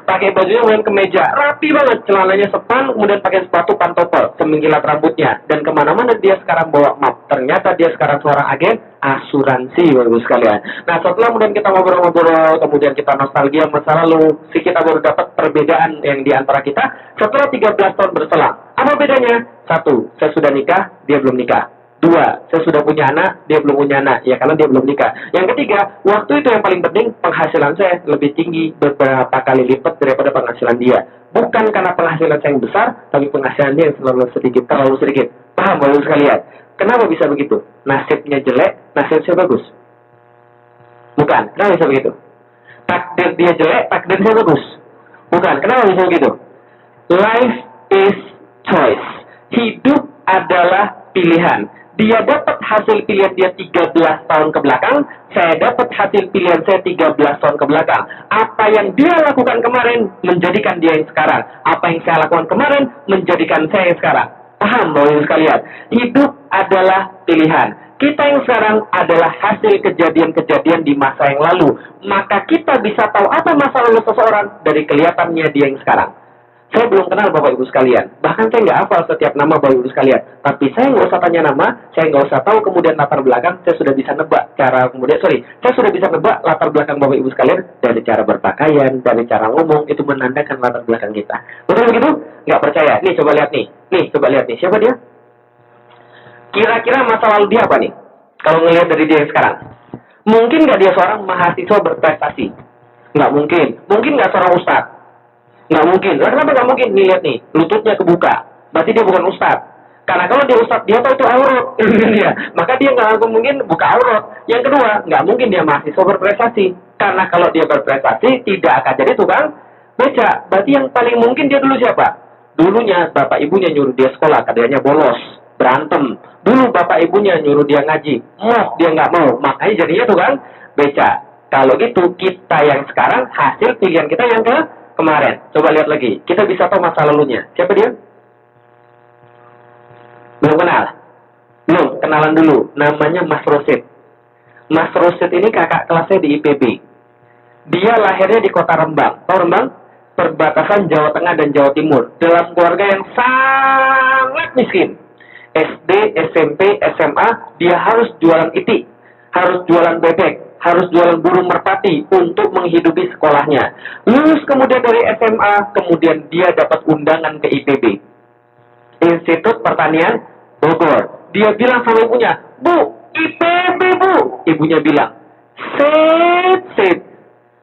Pakai bajunya kemudian kemeja. Rapi banget. Celananya sepan. Kemudian pakai sepatu pantopel. Semengkilat rambutnya. Dan kemana-mana dia sekarang bawa map. Ternyata dia sekarang seorang agen asuransi, bagus sekalian. Nah, setelah kemudian kita ngobrol-ngobrol, kemudian kita nostalgia masa lalu, kita baru dapat perbedaan yang di antara kita setelah 13 tahun berselang. Apa bedanya? 1, saya sudah nikah, dia belum nikah. 2, saya sudah punya anak, dia belum punya anak. Ya, karena dia belum nikah. Yang ketiga, waktu itu yang paling penting, penghasilan saya lebih tinggi beberapa kali lipat daripada penghasilan dia. Bukan karena penghasilan saya yang besar, tapi penghasilan dia yang terlalu sedikit. Paham, bagus sekalian? Kenapa bisa begitu? Nasibnya jelek, nasib saya bagus. Bukan, kenapa bisa begitu? takdir dia jelek, takdir dia bagus. Bukan. Kenapa bisa begitu? Life is choice. Hidup adalah pilihan. Dia dapat hasil pilihan dia 13 tahun ke belakang, saya dapat hasil pilihan saya 13 tahun ke belakang. Apa yang dia lakukan kemarin menjadikan dia yang sekarang. Apa yang saya lakukan kemarin menjadikan saya yang sekarang. Paham Bapak Ibu sekalian? Hidup adalah pilihan. Kita yang sekarang adalah hasil kejadian-kejadian di masa yang lalu. Maka kita bisa tahu apa masa lalu seseorang dari kelihatannya dia yang sekarang. Saya belum kenal Bapak Ibu sekalian. Bahkan saya nggak hafal setiap nama Bapak Ibu sekalian. Tapi saya nggak usah tanya nama, saya nggak usah tahu kemudian latar belakang, saya sudah bisa nebak saya sudah bisa nebak latar belakang Bapak Ibu sekalian dari cara berpakaian, dari cara ngomong, itu menandakan latar belakang kita. Betul begitu? Nggak percaya? Nih coba lihat nih. Coba lihat nih. Siapa dia? Kira-kira masa lalu dia apa nih? Kalau ngelihat dari dia yang sekarang. Mungkin nggak dia seorang mahasiswa berprestasi? Nggak mungkin. Mungkin nggak seorang ustadz? Nggak mungkin. Kenapa nggak mungkin? Nih lihat nih, lututnya kebuka. Berarti dia bukan ustadz. Karena kalau dia ustadz, dia tahu itu aurat. Maka dia nggak mungkin buka aurat. Yang kedua, nggak mungkin dia mahasiswa berprestasi. Karena kalau dia berprestasi, tidak akan jadi tukang beca. Berarti yang paling mungkin dia dulu siapa? Dulunya bapak ibunya nyuruh dia sekolah, katanya bolos, berantem. Dulu bapak ibunya nyuruh dia ngaji, dia nggak mau. Makanya jadinya tukang beca. Kalau gitu, kita yang sekarang hasil pilihan kita yang kemarin. Coba lihat lagi. Kita bisa tahu masa lalunya. Siapa dia? Belum kenal? Belum. Kenalan dulu. Namanya Mas Rosid. Mas Rosid ini kakak kelasnya di IPB. Dia lahirnya di kota Rembang. Tahu Rembang? Perbatasan Jawa Tengah dan Jawa Timur. Dalam keluarga yang sangat miskin. SD, SMP, SMA, dia harus jualan itik. Harus jualan bebek. Harus jualan burung merpati untuk menghidupi sekolahnya. Lulus kemudian dari SMA, kemudian dia dapat undangan ke IPB. Institut Pertanian Bogor. Dia bilang sama ibunya, "Bu, IPB Bu." Ibunya bilang, Sit.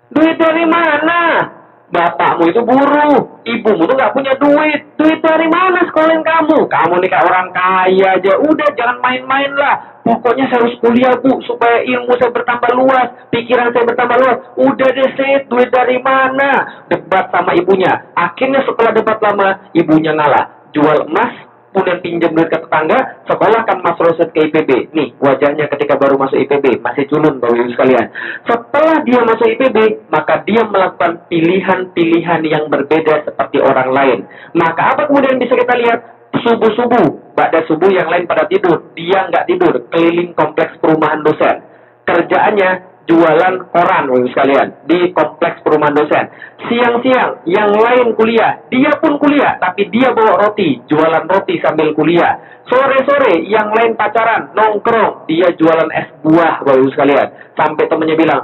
Duit dari mana? Bapakmu itu buruh, ibumu tuh nggak punya duit. Duit dari mana sekolahin kamu? Kamu nih kayak orang kaya aja. Udah jangan main-main lah. Pokoknya saya harus kuliah Bu, supaya ilmu saya bertambah luas, pikiran saya bertambah luas. Udah deh Sid, duit dari mana? Debat sama ibunya. Akhirnya setelah debat lama, ibunya ngalah. Jual emas, kemudian pinjam duit ke tetangga, sekolahkan Mas Rosid ke IPB. Nih, wajahnya ketika baru masuk IPB, masih culun Bapak Ibu sekalian. Setelah dia masuk IPB, maka dia melakukan pilihan-pilihan yang berbeda seperti orang lain. Maka apa kemudian bisa kita lihat? Subuh-subuh, pada subuh yang lain pada tidur, dia nggak tidur, keliling kompleks perumahan dosen. Kerjaannya jualan koran, Bapak sekalian, di kompleks perumahan dosen. Siang-siang, yang lain kuliah, dia pun kuliah, tapi dia bawa roti, jualan roti sambil kuliah. Sore-sore, yang lain pacaran, nongkrong, dia jualan es buah, Bapak sekalian. Sampai temennya bilang,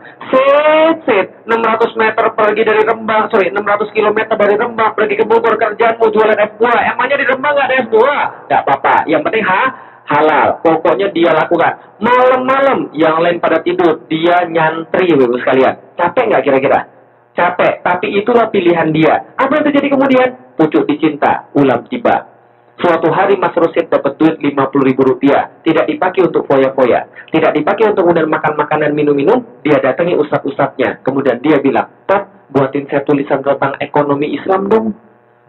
Sit, 600 meter pergi dari Rembang, 600 kilometer dari Rembang, pergi ke Bogor, kerjaanmu jualan es buah. Emangnya di Rembang nggak ada es buah? Nggak apa-apa, yang penting halal. Pokoknya dia lakukan. Malam-malam yang lain pada tidur, dia nyantri Bapak sekalian. Capek nggak kira-kira? Capek, tapi itulah pilihan dia. Apa yang terjadi kemudian? Pucuk dicinta, ulam tiba. Suatu hari Mas Rosid dapat duit 50.000 rupiah. Tidak dipakai untuk foya-foya. Tidak dipakai untuk kemudian makan makanan, minum-minum. Dia datangi ustadz-ustadznya. Kemudian dia bilang, "Tat, buatin saya tulisan tentang ekonomi Islam dong.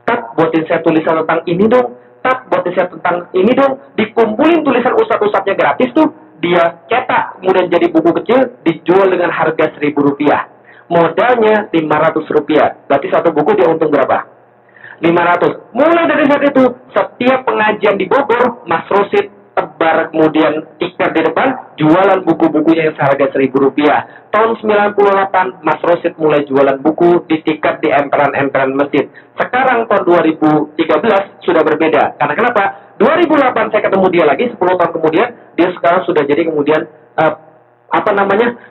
Tat, buatin saya tulisan tentang ini dong. Tat, buatin saya tentang ini dong." Dikumpulin tulisan ustadz-ustadznya gratis tuh. Dia cetak, kemudian jadi buku kecil, dijual dengan harga 1.000 rupiah. Modalnya 500 rupiah. Berarti satu buku dia untung berapa? 500. Mulai dari saat itu, setiap pengajian di Bogor, Mas Rosid tebar kemudian tikar di depan, jualan buku-bukunya yang seharga 1.000 rupiah. Tahun 98, Mas Rosid mulai jualan buku di tikar di emperan-emperan masjid. Sekarang tahun 2013 sudah berbeda. Karena kenapa? 2008 saya ketemu dia lagi, 10 tahun kemudian, dia sekarang sudah jadi kemudian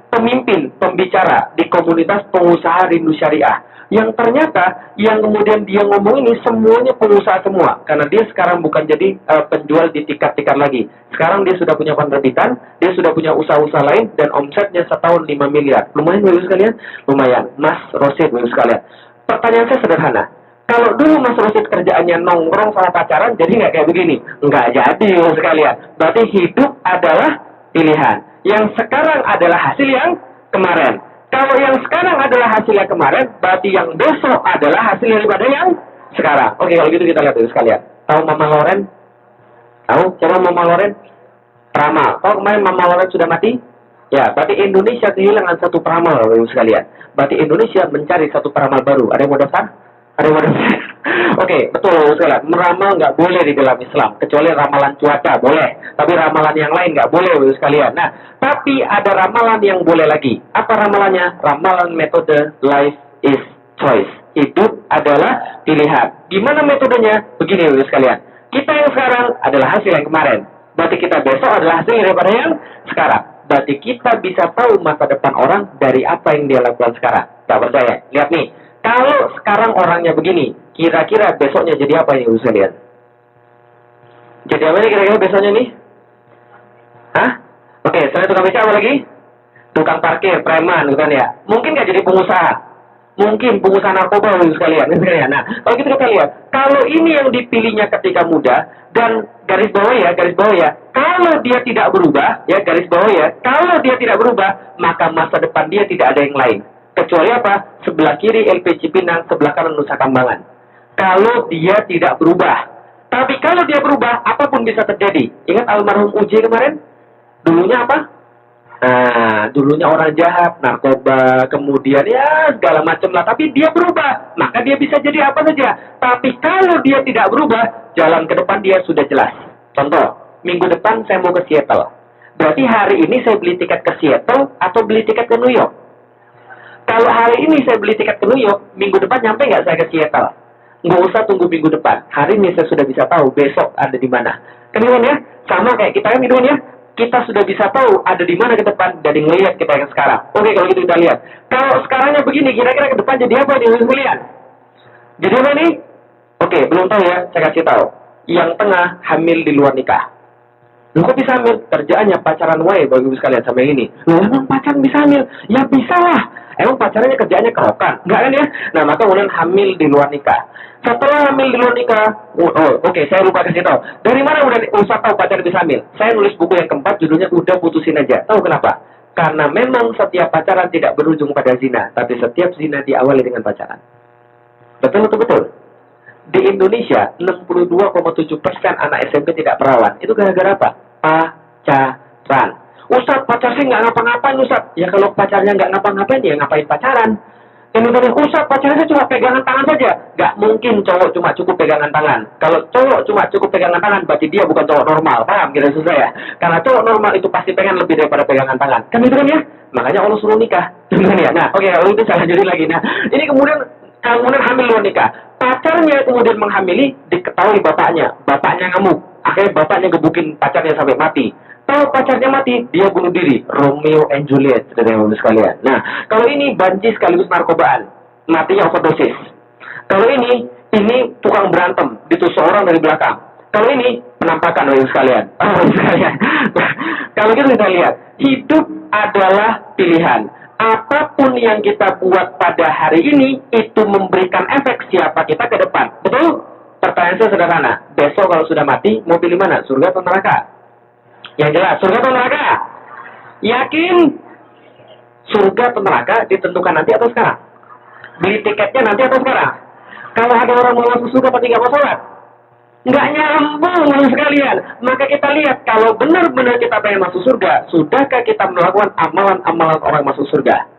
pemimpin, pembicara di komunitas pengusaha rindu syariah. Yang ternyata yang kemudian dia ngomong ini semuanya pengusaha semua, karena dia sekarang bukan jadi penjual di tikar-tikar lagi. Sekarang dia sudah punya penerbitan, dia sudah punya usaha-usaha lain, dan omsetnya setahun 5 miliar. Lumayan Bapak sekalian? Lumayan. Mas Rosid Bapak sekalian. Pertanyaan saya sederhana. Kalau dulu Mas Rosid kerjaannya nongkrong sama pacaran, jadi nggak kayak begini? Nggak jadi Bapak sekalian. Berarti hidup adalah pilihan. Yang sekarang adalah hasil yang kemarin. Kalau yang sekarang adalah hasil yang kemarin, berarti yang besok adalah hasil daripada yang sekarang. Oke, kalau gitu kita lihat dulu sekalian. Tahu Mama Loren? Tahu? Coba Mama Loren peramal. Tahu kemarin Mama Loren sudah mati? Ya, berarti Indonesia kehilangan satu peramal, Bapak sekalian. Berarti Indonesia mencari satu peramal baru. Ada yang mau daftar? Ada yang mau daftar? Oke, betul sekalian. Meramal nggak boleh di dalam Islam, kecuali ramalan cuaca boleh. Tapi ramalan yang lain nggak boleh, Bapak sekalian. Nah, tapi ada ramalan yang boleh lagi. Apa ramalannya? Ramalan metode life is choice. Hidup adalah pilihan. Gimana metodenya? Begini, Bapak sekalian. Kita yang sekarang adalah hasil yang kemarin. Berarti kita besok adalah hasil daripada yang sekarang. Berarti kita bisa tahu masa depan orang dari apa yang dia lakukan sekarang. Tak percaya? Lihat nih. Kalau sekarang orangnya begini, kira-kira besoknya jadi apa yang bisa lihat? Jadi apa nih kira-kira besoknya nih? Hah? Oke, selain tukang beca apa lagi? Tukang parkir, preman, bukan ya? Mungkin nggak jadi pengusaha. Mungkin pengusaha narkoba sekalian. Nah, kalau gitu kita lihat. Kalau ini yang dipilihnya ketika muda, dan garis bawah ya, kalau dia tidak berubah, ya garis bawah ya, kalau dia tidak berubah, maka masa depan dia tidak ada yang lain. Kecuali apa? Sebelah kiri LP Cipinang, sebelah kanan Nusa Kambangan. Kalau dia tidak berubah. Tapi kalau dia berubah, apapun bisa terjadi. Ingat almarhum Uji kemarin? Dulunya apa? Nah, dulunya orang jahat, narkoba, kemudian ya segala macam lah. Tapi dia berubah, maka dia bisa jadi apa saja. Tapi kalau dia tidak berubah, jalan ke depan dia sudah jelas. Contoh, minggu depan saya mau ke Seattle. Berarti hari ini saya beli tiket ke Seattle atau beli tiket ke New York? Kalau hari ini saya beli tiket ke New York, minggu depan nyampe nggak saya ke Seattle? Nggak usah tunggu minggu depan. Hari ini saya sudah bisa tahu besok ada di mana. Kan ya? Sama kayak kita kan gitu ya? Kita sudah bisa tahu ada di mana ke depan dari ngelihat kita yang sekarang. Oke, kalau gitu kita lihat. Kalau sekarangnya begini, kira-kira ke depan jadi apa nih kalian? Jadi apa nih? Oke, belum tahu ya, saya kasih tahu. Yang tengah hamil di luar nikah. Lu kok bisa hamil? Kerjaannya pacaran wae bagi ibu sekalian sama yang ini. Lu emang pacaran bisa hamil? Ya bisa lah. Emang pacarannya kerjaannya kerokan? Enggak kan ya? Nah, maka kemudian hamil di luar nikah. Setelah hamil di luar nikah, oke, saya lupa kasih tahu. Dari mana udah usah tahu pacar bisa hamil? Saya nulis buku yang keempat, judulnya Udah Putusin Aja. Tahu kenapa? Karena memang setiap pacaran tidak berujung pada zina, tapi setiap zina diawali dengan pacaran. Betul, betul, betul. Di Indonesia, 62,7% anak SMP tidak perawan. Itu gara-gara apa? Pacaran. Ustaz, pacar sih nggak ngapa-ngapain, Ustaz. Ya kalau pacarnya nggak ngapa-ngapain, ya ngapain pacaran? Yang misalnya, Ustaz, pacarnya cuma pegangan tangan saja. Nggak mungkin cowok cuma cukup pegangan tangan. Kalau cowok cuma cukup pegangan tangan, berarti dia bukan cowok normal. Paham? Kira susah ya? Karena cowok normal itu pasti pengen lebih daripada pegangan tangan. Kan itu kan ya? Makanya Allah suruh nikah. Ya? Nah, oke, kalau itu saya lanjutin lagi. Nah, ini kemudian hamil luar nikah. Pacarnya kemudian menghamili, diketahui bapaknya. Bapaknya ngamuk. Akhirnya bapaknya gebukin pacarnya sampai mati. Tahu pacarnya mati, dia bunuh diri. Romeo and Juliet, saudara-saudara sekalian. Nah, kalau ini banci sekaligus narkobaan, matinya overdosis. Kalau ini tukang berantem, ditusuk orang dari belakang. Kalau ini penampakan, saudara sekalian. Sekalian. Kalau gitu kita lihat, hidup adalah pilihan. Apapun yang kita buat pada hari ini, itu memberikan efek siapa kita ke depan. Betul? Pertanyaan saya sederhana. Besok kalau sudah mati, mau pilih mana? Surga atau neraka? Yang jelas, surga atau neraka? Yakin? Surga atau neraka ditentukan nanti atau sekarang? Beli tiketnya nanti atau sekarang? Kalau ada orang mau masuk surga, pasti nggak mau sholat? Nggak nyambung sekalian. Maka kita lihat, kalau benar-benar kita pengen masuk surga, sudahkah kita melakukan amalan-amalan orang masuk surga?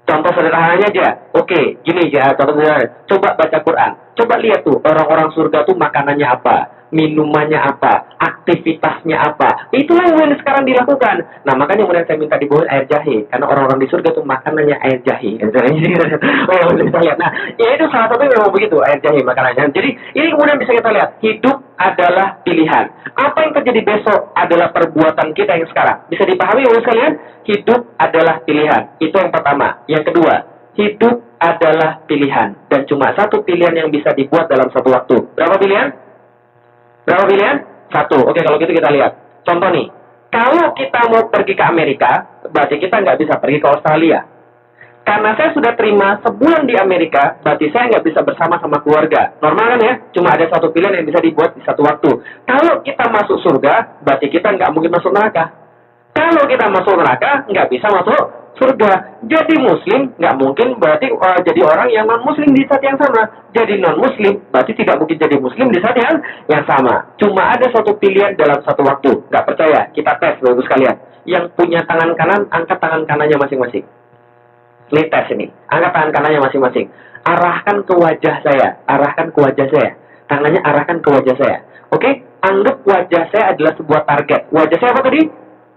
Contoh sederhananya aja. Oke, gini ya, contoh sederhana. Coba baca Quran. Coba lihat tuh, orang-orang surga tuh makanannya apa? Minumannya apa, aktivitasnya apa. Itulah yang sekarang dilakukan. Nah, makanya kemudian saya minta dibawain air jahe. Karena orang-orang di surga tuh makanannya air jahe. Oh, kita lihat. Nah, ya itu salah satu memang begitu, air jahe makanannya. Jadi, ini kemudian bisa kita lihat. Hidup adalah pilihan. Apa yang terjadi besok adalah perbuatan kita yang sekarang. Bisa dipahami, Bapak sekalian? Hidup adalah pilihan. Itu yang pertama. Yang kedua, hidup adalah pilihan. Dan cuma satu pilihan yang bisa dibuat dalam satu waktu. Berapa pilihan? Berapa pilihan? Satu. Oke, kalau gitu kita lihat. Contoh nih, kalau kita mau pergi ke Amerika, berarti kita nggak bisa pergi ke Australia. Karena saya sudah terima sebulan di Amerika, berarti saya nggak bisa bersama sama keluarga. Normal kan ya? Cuma ada satu pilihan yang bisa dibuat di satu waktu. Kalau kita masuk surga, berarti kita nggak mungkin masuk neraka. Kalau kita masuk neraka, nggak bisa masuk surga. Jadi muslim nggak mungkin berarti jadi orang yang non muslim di saat yang sama. Jadi non muslim berarti tidak mungkin jadi muslim di saat yang sama. Cuma ada satu pilihan dalam satu waktu. Nggak percaya? Kita tes bagus sekalian. Yang punya tangan kanan, angkat tangan kanannya masing-masing. Ini tes ini. Angkat tangan kanannya masing-masing. Arahkan ke wajah saya. Arahkan ke wajah saya. Tangannya arahkan ke wajah saya. Oke? Anggap wajah saya adalah sebuah target. Wajah saya apa tadi?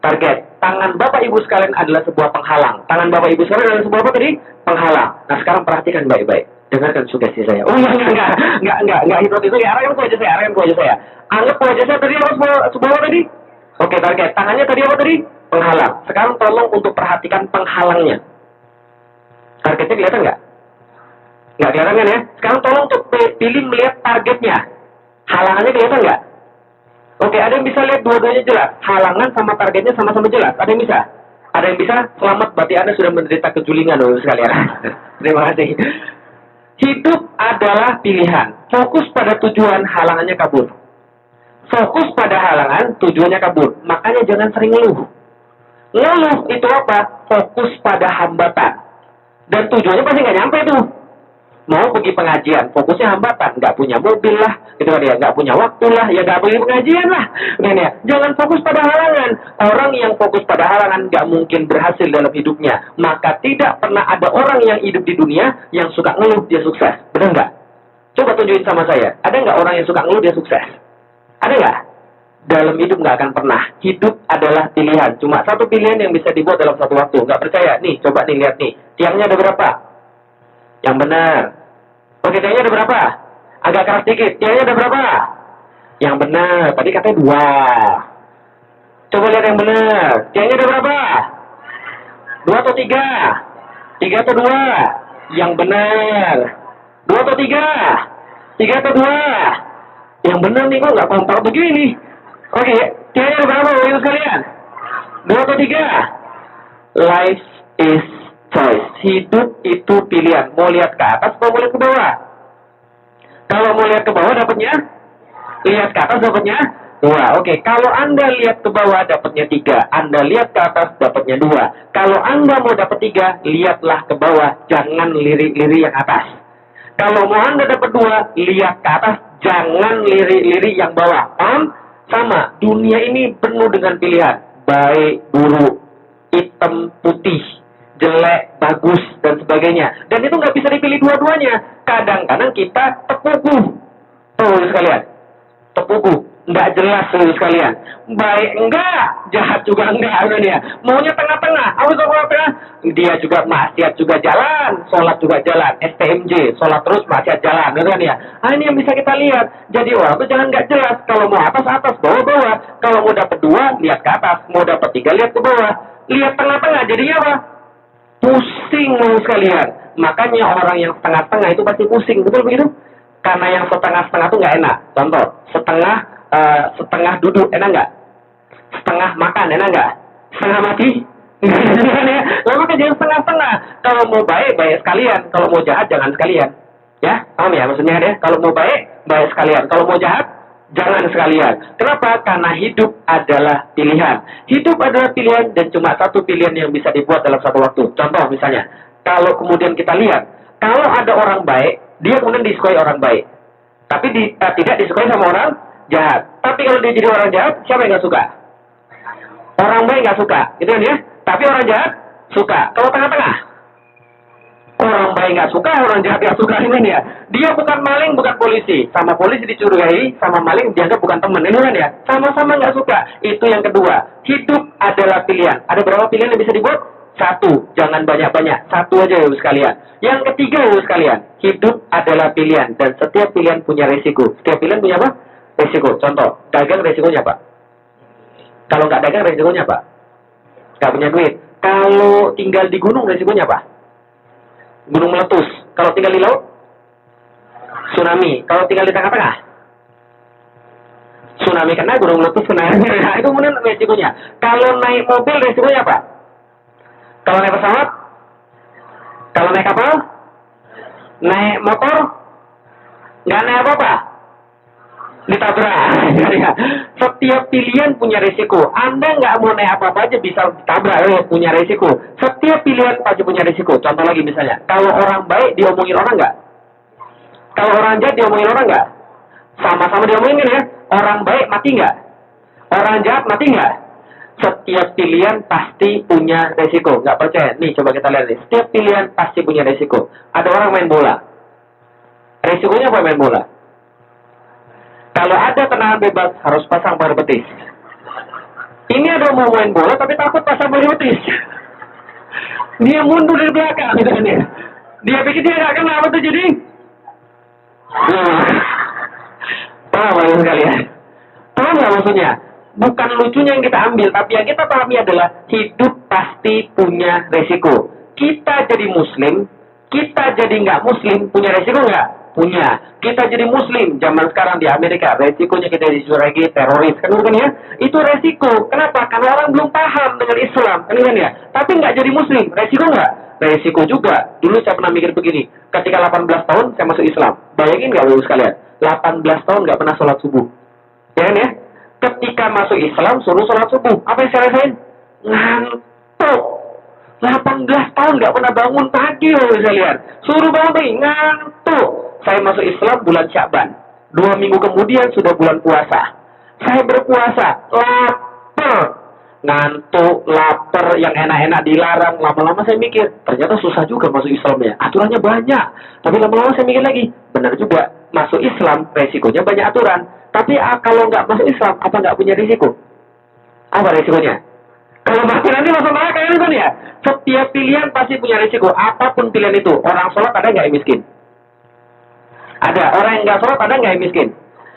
Target. Tangan Bapak Ibu sekalian adalah sebuah penghalang. Tangan Bapak Ibu sekalian adalah sebuah apa tadi? Penghalang. Nah, sekarang perhatikan baik-baik. Dengarkan sugesti saya. Oh, enggak itu ya. Arahkan ke wajah saya, arahkan ke wajah saya. Anggap wajah saya tadi apa sebuah apa tadi? Oke, target. Tangannya tadi apa tadi? Penghalang. Sekarang tolong untuk perhatikan penghalangnya. Targetnya kelihatan nggak? Nggak kelihatan kan ya? Sekarang tolong untuk pilih melihat targetnya. Halangannya kelihatan nggak? Oke, ada yang bisa lihat dua-duanya jelas. Halangan sama targetnya sama-sama jelas. Ada yang bisa? Ada yang bisa? Selamat, berarti Anda sudah menderita kejulingan loh sekalian. Terima kasih. Hidup adalah pilihan. Fokus pada tujuan, halangannya kabur. Fokus pada halangan, tujuannya kabur. Makanya jangan sering ngeluh. Ngeluh itu apa? Fokus pada hambatan. Dan tujuannya pasti nggak nyampe tuh. Mau pergi pengajian, fokusnya hambatan, nggak punya mobil lah, gitu kan ya, nggak punya waktu lah, ya nggak pergi pengajian lah, kan ya. Jangan fokus pada halangan. Orang yang fokus pada halangan nggak mungkin berhasil dalam hidupnya. Maka tidak pernah ada orang yang hidup di dunia yang suka ngeluh dia sukses, benar nggak? Coba tunjukin sama saya, ada nggak orang yang suka ngeluh dia sukses? Ada nggak? Dalam hidup nggak akan pernah. Hidup adalah pilihan. Cuma satu pilihan yang bisa dibuat dalam satu waktu. Nggak percaya? Nih, coba nih lihat nih. Tiangnya ada berapa? Yang benar. Oke, tiangnya ada berapa? Agak keras dikit. Tiangnya ada berapa? Yang benar. Tadi katanya 2. Coba lihat yang benar. Tiangnya ada berapa? 2 atau 3? 3 atau 2? Yang benar. 2 atau 3? 3 atau 2? Yang benar nih, kok nggak kompak begini? Oke, tiangnya ada berapa Bapak sekalian? 2 atau 3? Life is choice. Hidup itu pilihan. Mau lihat ke atas atau mau lihat ke bawah? Kalau mau lihat ke bawah dapatnya? Lihat ke atas dapatnya? 2. Oke, kalau Anda lihat ke bawah dapatnya 3. Anda lihat ke atas dapatnya 2. Kalau Anda mau dapat 3, lihatlah ke bawah. Jangan lirik-lirik yang atas. Kalau mau Anda dapat 2, lihat ke atas. Jangan lirik-lirik yang bawah. Paham? Sama. Dunia ini penuh dengan pilihan. Baik, buruk, hitam, putih, jelek, bagus, dan sebagainya. Dan itu nggak bisa dipilih dua-duanya. Kadang-kadang kita tepuguh. Tuh sekalian. Tepuguh. Nggak jelas tuh sekalian. Baik enggak, jahat juga enggak. Dia maunya tengah-tengah. Awas tengah. Dia juga maksiat juga jalan, sholat juga jalan. STMJ, sholat terus maksiat jalan. Kan ya. Ah, ini yang bisa kita lihat. Jadi orang itu jangan nggak jelas. Kalau mau atas, bawah. Kalau mau dapat 2, lihat ke atas. Mau dapat 3, lihat ke bawah. Lihat tengah-tengah. Jadinya apa? Pusing loh sekalian. Makanya orang yang setengah-setengah itu pasti pusing. Betul begitu? Karena yang setengah-setengah itu nggak enak. Contoh, setengah duduk enak nggak? Setengah makan enak nggak? Setengah mati? Lalu kan jangan setengah-setengah. Kalau mau baik, baik sekalian. Kalau mau jahat, jangan sekalian. Ya, paham ya maksudnya ya? Kalau mau baik, baik sekalian. Kalau mau jahat, jangan sekalian. Kenapa? Karena hidup adalah pilihan. Hidup adalah pilihan dan cuma satu pilihan yang bisa dibuat dalam satu waktu. Contoh misalnya, kalau kemudian kita lihat, kalau ada orang baik, dia kemudian disukai orang baik. Tapi tidak disukai sama orang jahat. Tapi kalau dia jadi orang jahat, siapa yang nggak suka? Orang baik nggak suka, gitu kan ya? Tapi orang jahat suka. Kalau tengah-tengah, orang baik nggak suka, orang jahat nggak suka, ini ya. Dia bukan maling, bukan polisi. Sama polisi dicurigai, sama maling dianggap bukan teman, ini kan ya. Sama-sama nggak suka. Itu yang kedua. Hidup adalah pilihan. Ada berapa pilihan yang bisa dibuat? 1. Jangan banyak-banyak. 1 aja ya sekalian. Yang ketiga ya sekalian. Hidup adalah pilihan. Dan setiap pilihan punya resiko. Setiap pilihan punya apa? Resiko. Contoh, dagang resikonya apa? Kalau nggak dagang resikonya apa? Nggak punya duit. Kalau tinggal di gunung resikonya apa? Gunung meletus. Kalau tinggal di laut? Tsunami. Kalau tinggal di tengah-tengah? Tsunami kena, gunung meletus kena. Itu kemudian resikonya. Kalau naik mobil resikonya apa? Kalau naik pesawat? Kalau naik kapal? Naik motor? Nggak naik apa-apa? ditabrak. Ya. Setiap pilihan punya resiko. Anda nggak mau naik apa-apa aja bisa ditabrak, punya resiko. Setiap pilihan pasti punya resiko. Contoh lagi misalnya, kalau orang baik diomongin orang nggak? Kalau orang jahat diomongin orang nggak? Sama-sama diomongin ya. Orang baik mati nggak? Orang jahat mati nggak? Setiap pilihan pasti punya resiko. Nggak percaya? Nih coba kita lihat nih. Setiap pilihan pasti punya resiko. Ada orang main bola. Resikonya apa main bola? Kalau ada tendangan bebas harus pasang pagar betis. Ini ada mau main bola tapi takut pasang pagar betis. Dia mundur dari belakang misalnya. Dia pikir dia nggak kena apa tuh jadi. Paham kalian? Paham nggak maksudnya? Bukan lucunya yang kita ambil, tapi yang kita pahami adalah hidup pasti punya resiko. Kita jadi muslim, kita jadi nggak muslim, punya resiko nggak? Punya. Kita jadi muslim, zaman sekarang di Amerika, resikonya kita disuruh teroris, kan bukan ya? Itu resiko. Kenapa? Karena orang belum paham dengan Islam, kan ya? Tapi nggak jadi muslim, resiko nggak? Resiko juga. Dulu saya pernah mikir begini, ketika 18 tahun saya masuk Islam. Bayangin nggak Bapak sekalian? 18 tahun nggak pernah sholat subuh. Ya kan ya? Ketika masuk Islam suruh sholat subuh, apa yang saya rasain? Ngantuk. 18 tahun nggak pernah bangun pagi loh saya lihat. Suruh bangun pagi, ngantuk. Saya masuk Islam bulan Sya'ban. 2 minggu kemudian sudah bulan puasa. Saya berpuasa, lapar. Ngantuk, lapar, yang enak-enak dilarang. Lama-lama saya mikir, ternyata susah juga masuk Islam ya. Aturannya banyak. Tapi lama-lama saya mikir lagi, benar juga. Masuk Islam, resikonya banyak aturan. Tapi kalau nggak masuk Islam, apa nggak punya risiko? Apa risikonya? Kalau mati nanti masuk neraka kan ya? Setiap pilihan pasti punya risiko. Apapun pilihan itu. Orang sholat ada nggak yang miskin? Ada. Orang yang nggak sholat ada nggak yang miskin?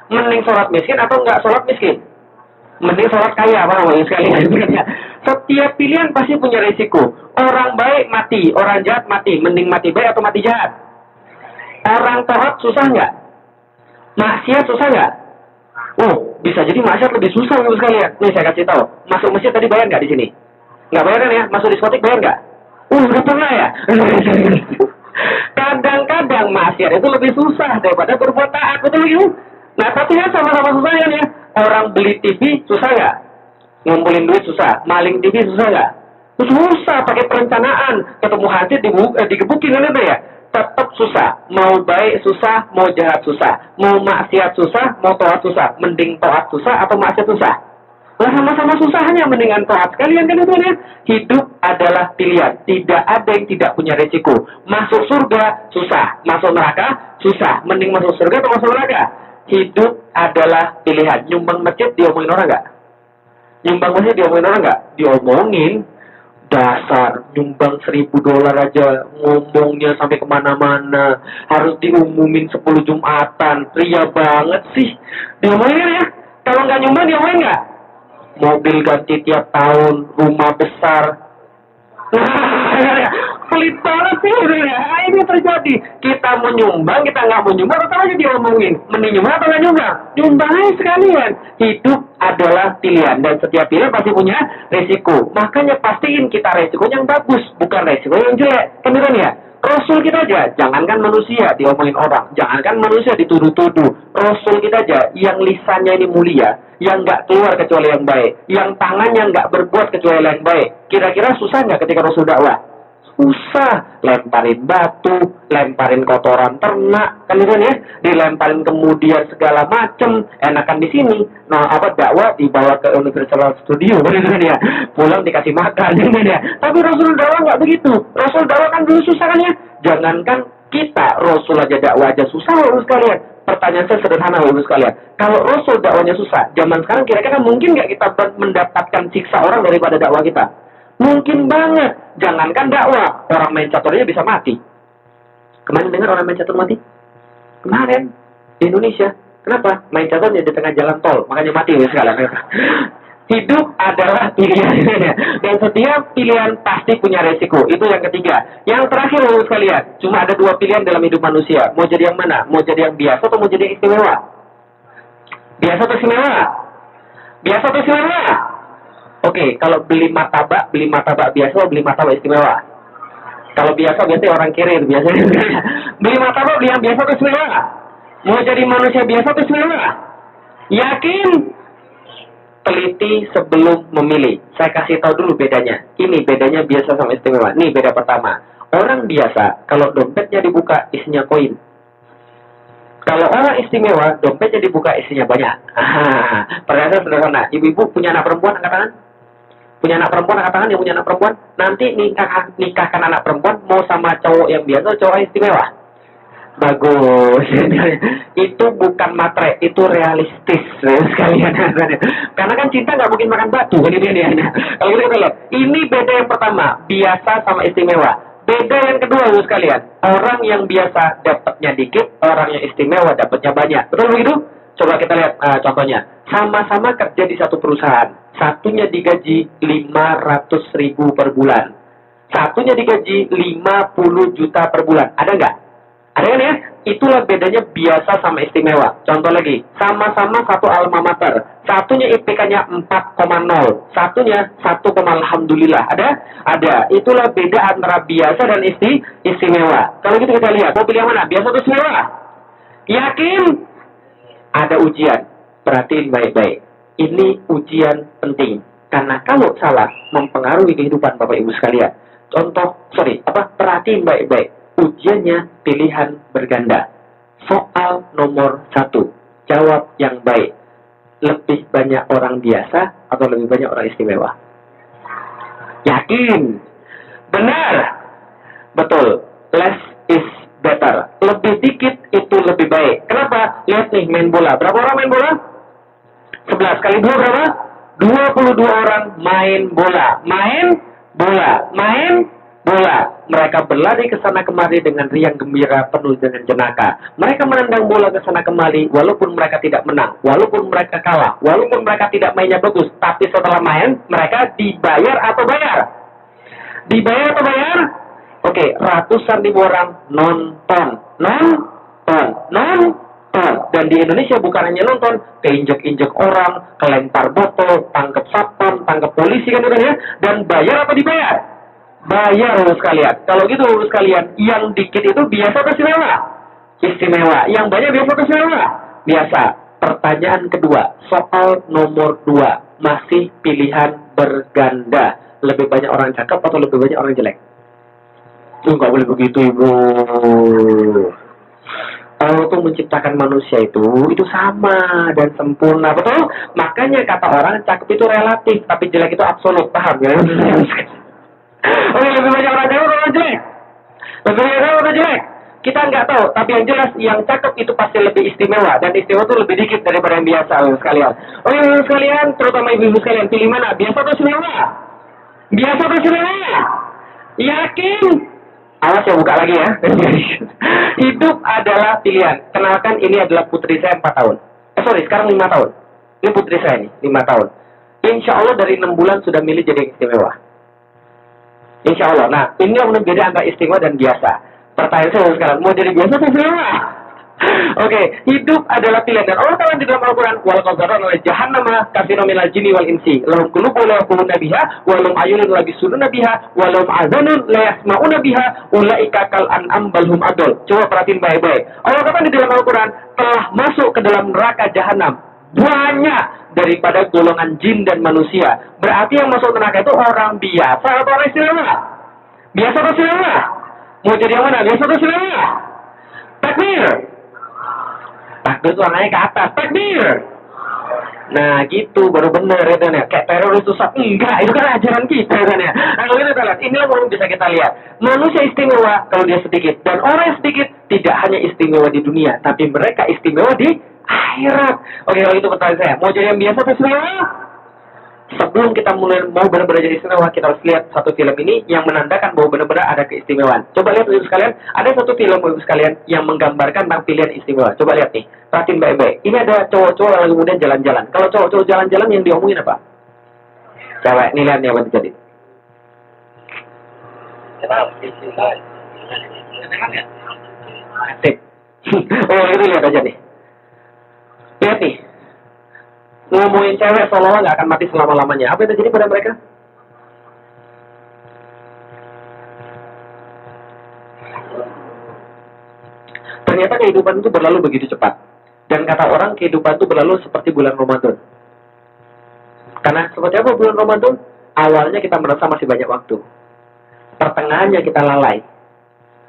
Mending sholat miskin atau nggak sholat miskin? Mending sholat kaya. Apa namanya sekalian? Setiap pilihan pasti punya risiko. Orang baik mati, orang jahat mati. Mending mati baik atau mati jahat? Orang taat susah nggak? Maksiat susah nggak? Oh, bisa jadi maksiat lebih susah Bapak sekalian. Nih saya kasih tahu. Masuk masjid tadi bayar nggak di sini? Nggak bayar kan ya? Masuk diskotik bayar nggak? Udah pernah ya? Kadang-kadang maksiat itu lebih susah daripada berbuat taat, betul gitu? Nah, tapi kan sama-sama susah kan ya? Orang beli TV susah nggak? Ngumpulin duit susah. Maling TV susah nggak? Susah, pakai perencanaan. Ketemu hansip digebukin kan itu ya? Tetap susah. Mau baik susah, mau jahat susah. Mau maksiat susah, mau taat susah. Mending taat susah atau maksiat susah? Lah sama-sama susahnya, mendingan taat sekalian kan itu ya. Hidup adalah pilihan. Tidak ada yang tidak punya resiko. Masuk surga susah, masuk neraka susah. Mending masuk surga atau masuk neraka? Hidup adalah pilihan. Nyumbang masjid diomongin orang nggak? Nyumbang masjid diomongin orang nggak? Diomongin. Dasar nyumbang $1.000 aja ngomongnya sampai kemana-mana, harus diumumin 10 Jumatan. Ria banget sih diomongin ya. Kalau nggak nyumbang diomongin nggak? Mobil ganti tiap tahun, rumah besar. Pelit banget sih ya. Ini terjadi. Kita mau nyumbang, kita nggak mau nyumbang, tetap aja diomongin. Mending nyumbang atau nggak nyumbang? Nyumbang aja sekalian. Hidup adalah pilihan, dan setiap pilihan pasti punya resiko. Makanya pastiin kita resikonya yang bagus, bukan resiko yang jelek. Kemudian ya, Rasul kita aja, jangankan manusia diomongin orang, jangankan manusia dituduh-tuduh. Rasul kita aja, yang lisannya ini mulia, yang nggak keluar kecuali yang baik, yang tangannya nggak berbuat kecuali yang baik. Kira-kira susah nggak ketika Rasul dakwah? Susah, lemparin batu, lemparin kotoran ternak, kan itu ya, dilemparin kemudian segala macem. Enakan di sini, nah apa dakwah dibawa ke Universal Studio, kan itu ya, pulang dikasih makan, kan ya. Tapi Rasul dakwah nggak begitu. Rasul dakwah kan dulu susah kan ya. Jangankan kita, Rasul aja dakwah aja susah, Bapak sekalian. Pertanyaan saya sederhana, Bapak sekalian. Kalau Rasul dakwahnya susah, zaman sekarang kira-kira mungkin nggak kita mendapatkan siksa orang daripada dakwah kita? Mungkin banget. Jangankan dakwah, orang main catur aja bisa mati. Kemarin dengar orang main catur mati? Kemarin di Indonesia. Kenapa? Main caturnya di tengah jalan tol, makanya mati ya sekalian. Hidup adalah pilihan. Dan setiap pilihan pasti punya resiko. Itu yang ketiga. Yang terakhir Bapak sekalian, cuma ada 2 pilihan dalam hidup manusia. Mau jadi yang mana? Mau jadi yang biasa atau mau jadi yang istimewa? Biasa atau istimewa? Biasa atau istimewa? Oke, kalau beli martabak biasa atau beli martabak istimewa? Kalau biasa biasanya orang kiri biasanya. Beli martabak beli yang biasa atau istimewa? Mau jadi manusia biasa atau istimewa? Yakin? Teliti sebelum memilih. Saya kasih tahu dulu bedanya. Ini bedanya biasa sama istimewa. Nih beda pertama. Orang biasa, kalau dompetnya dibuka, isinya koin. Kalau orang istimewa, dompetnya dibuka, isinya banyak. Pertanyaan sederhana. Ibu-ibu punya anak perempuan, angkat tangan? Punya anak perempuan, angkat tangan yang punya anak perempuan? Nanti nikahkan anak perempuan, mau sama cowok yang biasa, cowok yang istimewa? Bagus. Itu bukan matre, itu realistis sekalian. Karena kan cinta nggak mungkin makan batu kan ini dia. Kalau kita lihat, ini beda yang pertama, biasa sama istimewa. Beda yang kedua sekalian, orang yang biasa dapatnya dikit, orang yang istimewa dapatnya banyak. Betul begitu? Coba kita lihat contohnya. Sama-sama kerja di satu perusahaan. Satunya digaji 500.000 per bulan. Satunya digaji 50 juta per bulan. Ada nggak? Ada kan ya? Itulah bedanya biasa sama istimewa. Contoh lagi, sama-sama satu alma mater. Satunya IPK-nya 4,0. Satunya 1, alhamdulillah. Ada? Ada. Itulah beda antara biasa dan istimewa. Kalau gitu kita lihat, mau pilih yang mana? Biasa atau istimewa? Yakin? Ada ujian. Perhatiin baik-baik. Ini ujian penting. Karena kalau salah, mempengaruhi kehidupan Bapak Ibu sekalian. Perhatiin baik-baik. Ujiannya pilihan berganda. Soal nomor 1. Jawab yang baik. Lebih banyak orang biasa atau lebih banyak orang istimewa? Yakin? Benar? Betul. Less is better. Lebih dikit itu lebih baik. Kenapa? Lihat nih main bola. Berapa orang main bola? 11 kali 2 berapa? 22 orang main bola. Main bola. Main bola. Mereka berlari ke sana kemari dengan riang gembira penuh dengan jenaka. Mereka menendang bola ke sana kemari walaupun mereka tidak menang, walaupun mereka kalah, walaupun mereka tidak mainnya bagus, tapi setelah main mereka dibayar atau bayar? Dibayar atau bayar? Oke, ratusan ribu orang nonton. Dan di Indonesia bukan hanya nonton, keinjek-injek orang, kelempar botol, tangkap satpam, tangkap polisi kan ya, dan bayar apa dibayar? Bayar sekalian. Kalau gitu sekalian, yang dikit itu biasa atau istimewa? Istimewa. Yang banyak biasa atau istimewa? Biasa. Pertanyaan kedua, soal nomor 2, masih pilihan berganda. Lebih banyak orang cakep atau lebih banyak orang jelek? Itu nggak boleh begitu, Ibu. Allah tuh menciptakan manusia itu sama dan sempurna, betul? Makanya kata orang cakep itu relatif, tapi jelek itu absolut, paham ya? Oke, lebih banyak orang cakep atau orang jelek? Lebih banyak orang atau jelek? Kita nggak tahu, tapi yang jelas yang cakep itu pasti lebih istimewa, dan istimewa itu lebih dikit daripada yang biasa, sekalian. Oke, ibu sekalian, terutama ibu-ibu sekalian, pilih mana? Biasa atau istimewa? Biasa atau istimewa? Yakin? Awas ya, buka lagi ya. Hidup adalah pilihan. Kenalkan, ini adalah putri saya 4 tahun. Sekarang 5 tahun. Ini putri saya nih, 5 tahun. Insya Allah dari 6 bulan sudah milih jadi yang istimewa. Insya Allah. Nah, ini yang beda antara istimewa dan biasa. Pertanyaan saya sekarang, mau jadi biasa atau istimewa? Oke, hidup adalah pilihan. Dan Allah Ta'ala di dalam Al-Quran, wal qadzaran oleh jahannama katsirun minal jinni wal insi lahum qulubun la yafqahuna biha wa lahum a'yunun la yubsiruna biha wa lahum adhanun la yasma'una biha ulaika kal an'am bal hum adall. Coba perhatiin baik-baik. Allah kata di dalam Al-Quran, telah masuk ke dalam neraka jahanam banyak daripada golongan jin dan manusia. Berarti yang masuk neraka itu orang biasa atau orang istimewa? Biasa atau istimewa? Mau jadi yang mana? Biasa atau istimewa? Takbir. Takbir itu naik ke atas. Takbir. Nah gitu baru benar ya kan ya. Kayak teroris itu enggak, itu kan ajaran kita kan ya. Nah kalau kita lihat, inilah yang bisa kita lihat. Manusia istimewa kalau dia sedikit, dan orang yang sedikit tidak hanya istimewa di dunia, tapi mereka istimewa di akhirat. Oke, kalau itu pertanyaan saya, mau jadi yang biasa atau istimewa? Sebelum kita mulai mau benar-benar jadi istimewa, kita harus lihat satu film ini yang menandakan bahwa benar-benar ada keistimewaan. Coba lihat ibu sekalian, ada satu film ibu sekalian yang menggambarkan tentang pilihan istimewa. Coba lihat nih, perhatiin baik-baik. Ini ada cowok-cowok yang kemudian jalan-jalan. Kalau cowok-cowok jalan-jalan yang diomongin apa? Cewek, nih lihat nih apa terjadi. Asik. Oh, itu lihat aja nih. Lihat nih. Ngomongin cewek seolah-olah nggak akan mati selama-lamanya. Apa yang terjadi pada mereka? Ternyata kehidupan itu berlalu begitu cepat. Dan kata orang kehidupan itu berlalu seperti bulan Ramadan. Karena seperti apa bulan Ramadan? Awalnya kita merasa masih banyak waktu. Pertengahannya kita lalai.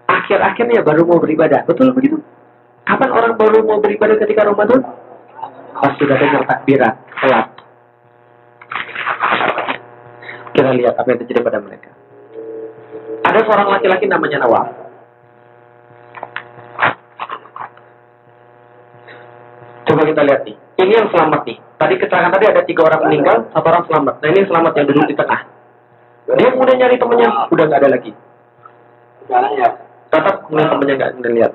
Akhir-akhirnya baru mau beribadah. Betul begitu? Kapan orang baru mau beribadah ketika Ramadan? Pas sudah dengar takbiran, salat. Kita lihat apa yang terjadi pada mereka. Ada seorang laki-laki namanya Nawaf. Coba kita lihat nih. Ini yang selamat nih. Tadi kecelakaan tadi ada 3 orang meninggal, 1 orang selamat. Nah ini yang selamat yang duduk di tengah. Dia kemudian nyari temennya, udah nggak ada lagi. Tetap kemudian temennya nggak lihat.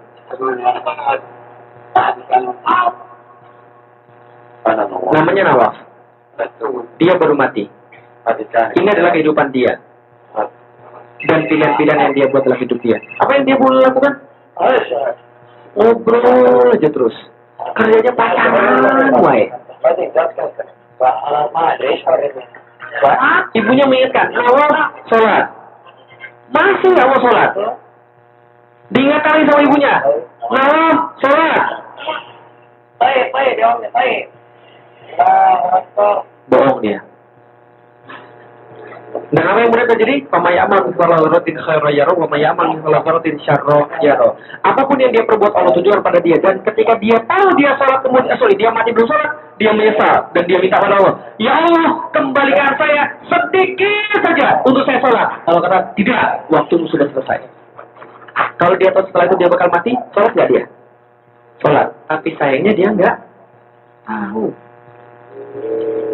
Namanya Nawaf. Dia baru mati. Ini adalah kehidupan dia. Dan pilihan-pilihan yang dia buat dalam hidup dia. Apa yang dia boleh lakukan? Ngobrol aja terus. Kerjanya pacaran, wae. Ibunya mengingatkan, Nawaf, sholat. Masih nggak mau sholat. Diingatkan sama ibunya, Nawaf, sholat. Bohong dia. Dan apa yang kemudian terjadi? Pamayaman falaratin khairayaro, pamayaman falaratin syarrayaro. Apapun yang dia perbuat Allah tujuan pada dia. Dan ketika dia tahu dia sholat kemudian, dia mati belum sholat, dia menyesal dan dia minta pada Allah, ya Allah, kembalikan saya sedikit saja untuk saya sholat. Allah kata, tidak, waktumu sudah selesai. Kalau dia tahu setelah itu dia bakal mati, sholat nggak dia? Sholat. Tapi sayangnya dia nggak tahu.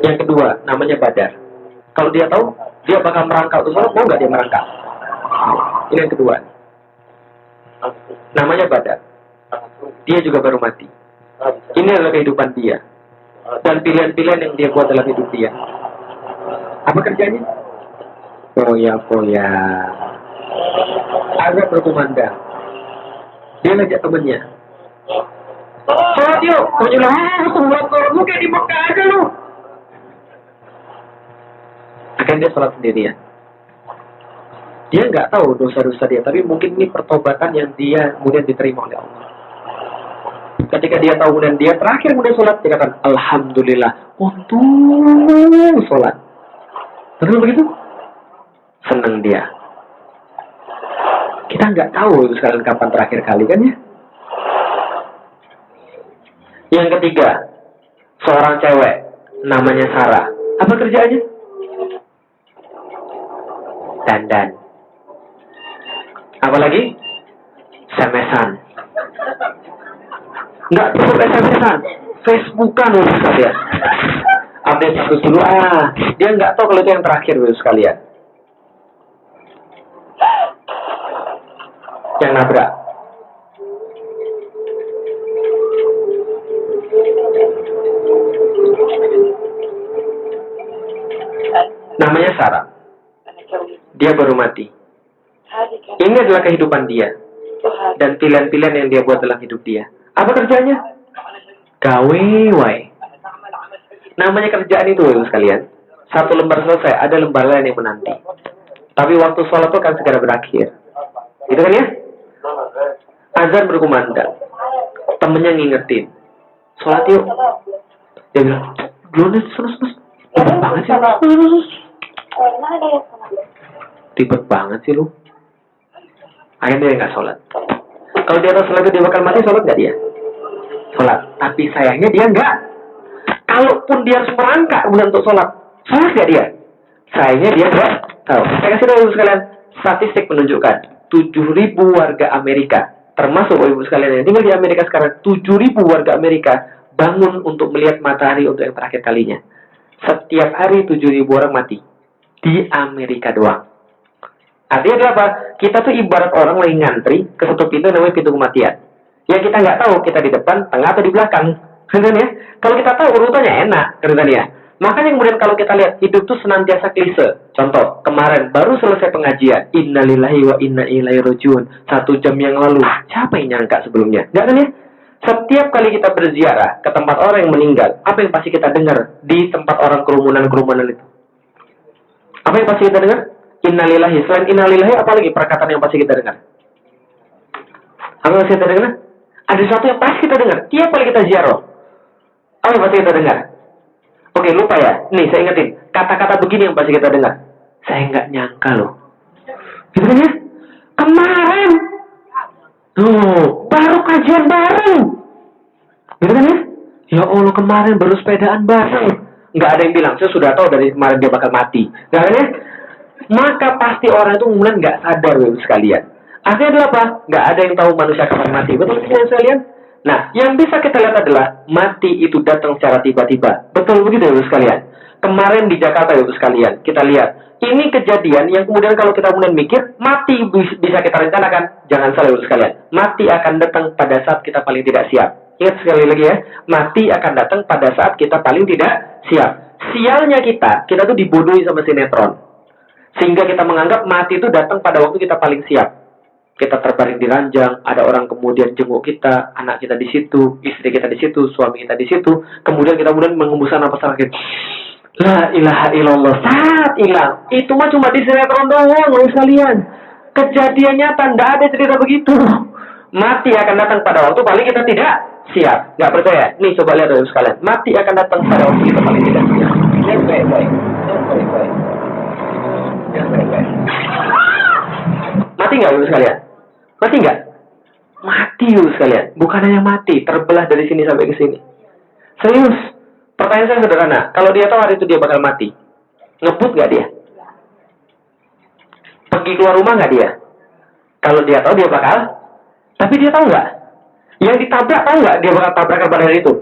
Yang kedua, namanya Badar. Kalau dia tahu, dia bakal merangkak untuk sholat, mau nggak dia merangkak? Ini yang kedua. Namanya Badar. Dia juga baru mati. Ini adalah kehidupan dia. Dan pilihan-pilihan yang dia buat dalam hidup dia. Apa kerjanya? Foya-foya. Agak berkumandang. Dia ngajak temennya. Sholat yuk. Kau bilang, lu kayak di Mekah aja lu. Akan dia sholat sendirian. Dia nggak tahu dosa-dosa dia, tapi mungkin ini pertobatan yang dia kemudian diterima oleh Allah. Ketika dia tahu kemudian dia terakhir kemudian sholat, dia katakan, Alhamdulillah, untung sholat. Betul begitu? Senang dia. Kita nggak tahu sekarang kapan terakhir kali kan ya? Yang ketiga, seorang cewek namanya Sarah. Apa kerjaannya? Dandan. Apalagi? SMS-an. Nggak cukup SMS-an. Facebookan ya. Update status dulu. Dia nggak tahu kalau itu yang terakhir sekalian. Yang nabrak. Namanya Sarah. Dia baru mati. Ini adalah kehidupan dia. Dan pilihan-pilihan yang dia buat dalam hidup dia. Apa kerjanya? Gawe wae. Namanya kerjaan itu sekalian. Satu lembar selesai, ada lembar lain yang menanti. Tapi waktu sholat itu akan segera berakhir. Gitu kan ya? Azan berkumandang. Temennya ngingetin. Sholat yuk. Dia bilang, belum deh, terus. Ribet banget sih. Ribet banget sih lu. Akhirnya dia nggak sholat. Kalau dia tahu sholat itu dia bakal mati, sholat nggak dia? Sholat. Tapi sayangnya dia nggak. Kalaupun dia harus merangkak kemudian untuk sholat nggak dia? Sayangnya dia nggak tahu. Saya kasih tahu sekalian, statistik menunjukkan 7.000 warga Amerika, termasuk ibu sekalian yang tinggal di Amerika sekarang, 7.000 warga Amerika bangun untuk melihat matahari untuk yang terakhir kalinya. Setiap hari 7.000 orang mati di Amerika doang. Artinya apa? Kita tuh ibarat orang lagi ngantri ke satu pintu namanya pintu kematian. Ya kita nggak tahu kita di depan, tengah atau di belakang, kan ya? Kalau kita tahu urutannya enak, kan ya? Makanya kemudian kalau kita lihat hidup tuh senantiasa klise. Contoh, kemarin baru selesai pengajian, Innalillahi wa inna ilaihi rajiun. 1 jam yang lalu, siapa yang nyangka sebelumnya? Nggak kan ya? Setiap kali kita berziarah ke tempat orang yang meninggal, apa yang pasti kita dengar di tempat orang kerumunan itu? Apa yang pasti kita dengar? Innalillahi. Selain innalillahi, apa lagi perkataan yang pasti kita dengar? Apa yang pasti kita dengar? Ada sesuatu yang pasti kita dengar. Tiap kali kita ziarah, apa yang pasti kita dengar? Oke, lupa ya. Nih, saya ingetin. Kata-kata begini yang pasti kita dengar. Saya nggak nyangka loh. Gitu kan ya? Kemarin. Tuh, baru kajian bareng. Gitu kan ya? Ya Allah, kemarin baru sepedaan bareng. Nggak ada yang bilang, saya sudah tahu dari kemarin dia bakal mati. Nggak kan ya? Maka pasti orang itu kemudian nggak sadar loh sekalian. Artinya adalah apa? Nggak ada yang tahu manusia kapan mati. Betul tidak sekalian? Nah, yang bisa kita lihat adalah mati itu datang secara tiba-tiba. Betul begitu ya sekalian? Kemarin di Jakarta ya sekalian, kita lihat. Ini kejadian yang kemudian kalau kita kemudian mikir, mati bisa kita rencanakan. Jangan salah ya sekalian. Mati akan datang pada saat kita paling tidak siap. Ingat sekali lagi ya, mati akan datang pada saat kita paling tidak siap. Sialnya kita tuh dibodohi sama sinetron. Sehingga kita menganggap mati itu datang pada waktu kita paling siap. Kita terbaring di ranjang, ada orang kemudian jenguk kita, anak kita di situ, istri kita di situ, suami kita di situ, kemudian kita kemudian mengembuskan napas terakhir. La ilaha illallah, saat hilang. Itu mah cuma di sinetron doang, loh sekalian. Kejadian nyata, tidak ada cerita begitu. Mati akan datang pada waktu paling kita tidak siap. Nggak percaya? Nih coba lihat dulu sekalian. Mati akan datang pada waktu kita paling tidak siap. Yang baik-baik. Yang baik-baik. Mati nggak, Ibu sekalian? Mati nggak? Mati, Ibu sekalian. Bukan hanya mati, terbelah dari sini sampai ke sini. Serius. Pertanyaan saya sederhana. Kalau dia tahu hari itu dia bakal mati, ngebut nggak dia? Pergi keluar rumah nggak dia? Kalau dia tahu dia bakal, tapi dia tahu nggak? Yang ditabrak tahu nggak dia bakal tabrakan pada hari itu?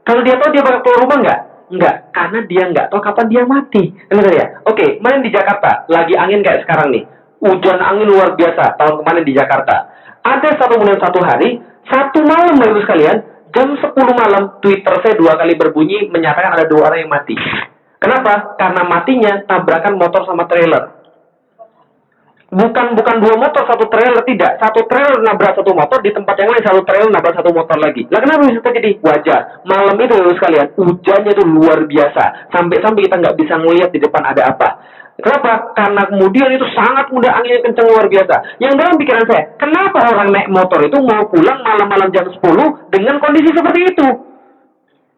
Kalau dia tahu dia bakal keluar rumah nggak? Nggak, karena dia nggak tahu kapan dia mati. Benar ya? Oke, main di Jakarta, lagi angin kayak sekarang nih. Hujan angin luar biasa tahun kemarin di Jakarta. Ada satu hari, satu malam Ibu sekalian, jam 10 malam, Twitter saya 2 kali berbunyi menyatakan ada 2 orang yang mati. Kenapa? Karena matinya tabrakan motor sama trailer. Bukan 2 motor, 1 trailer, tidak. 1 trailer nabrak 1 motor, di tempat yang lain 1 trailer nabrak 1 motor lagi. Lah kenapa bisa terjadi? Wajar. Malam itu Ibu sekalian, hujannya itu luar biasa. Sampai-sampai kita nggak bisa ngelihat di depan ada apa. Kenapa? Karena kemudian itu sangat mudah anginnya kencang luar biasa. Yang dalam pikiran saya, kenapa orang naik motor itu mau pulang malam-malam jam 10 dengan kondisi seperti itu?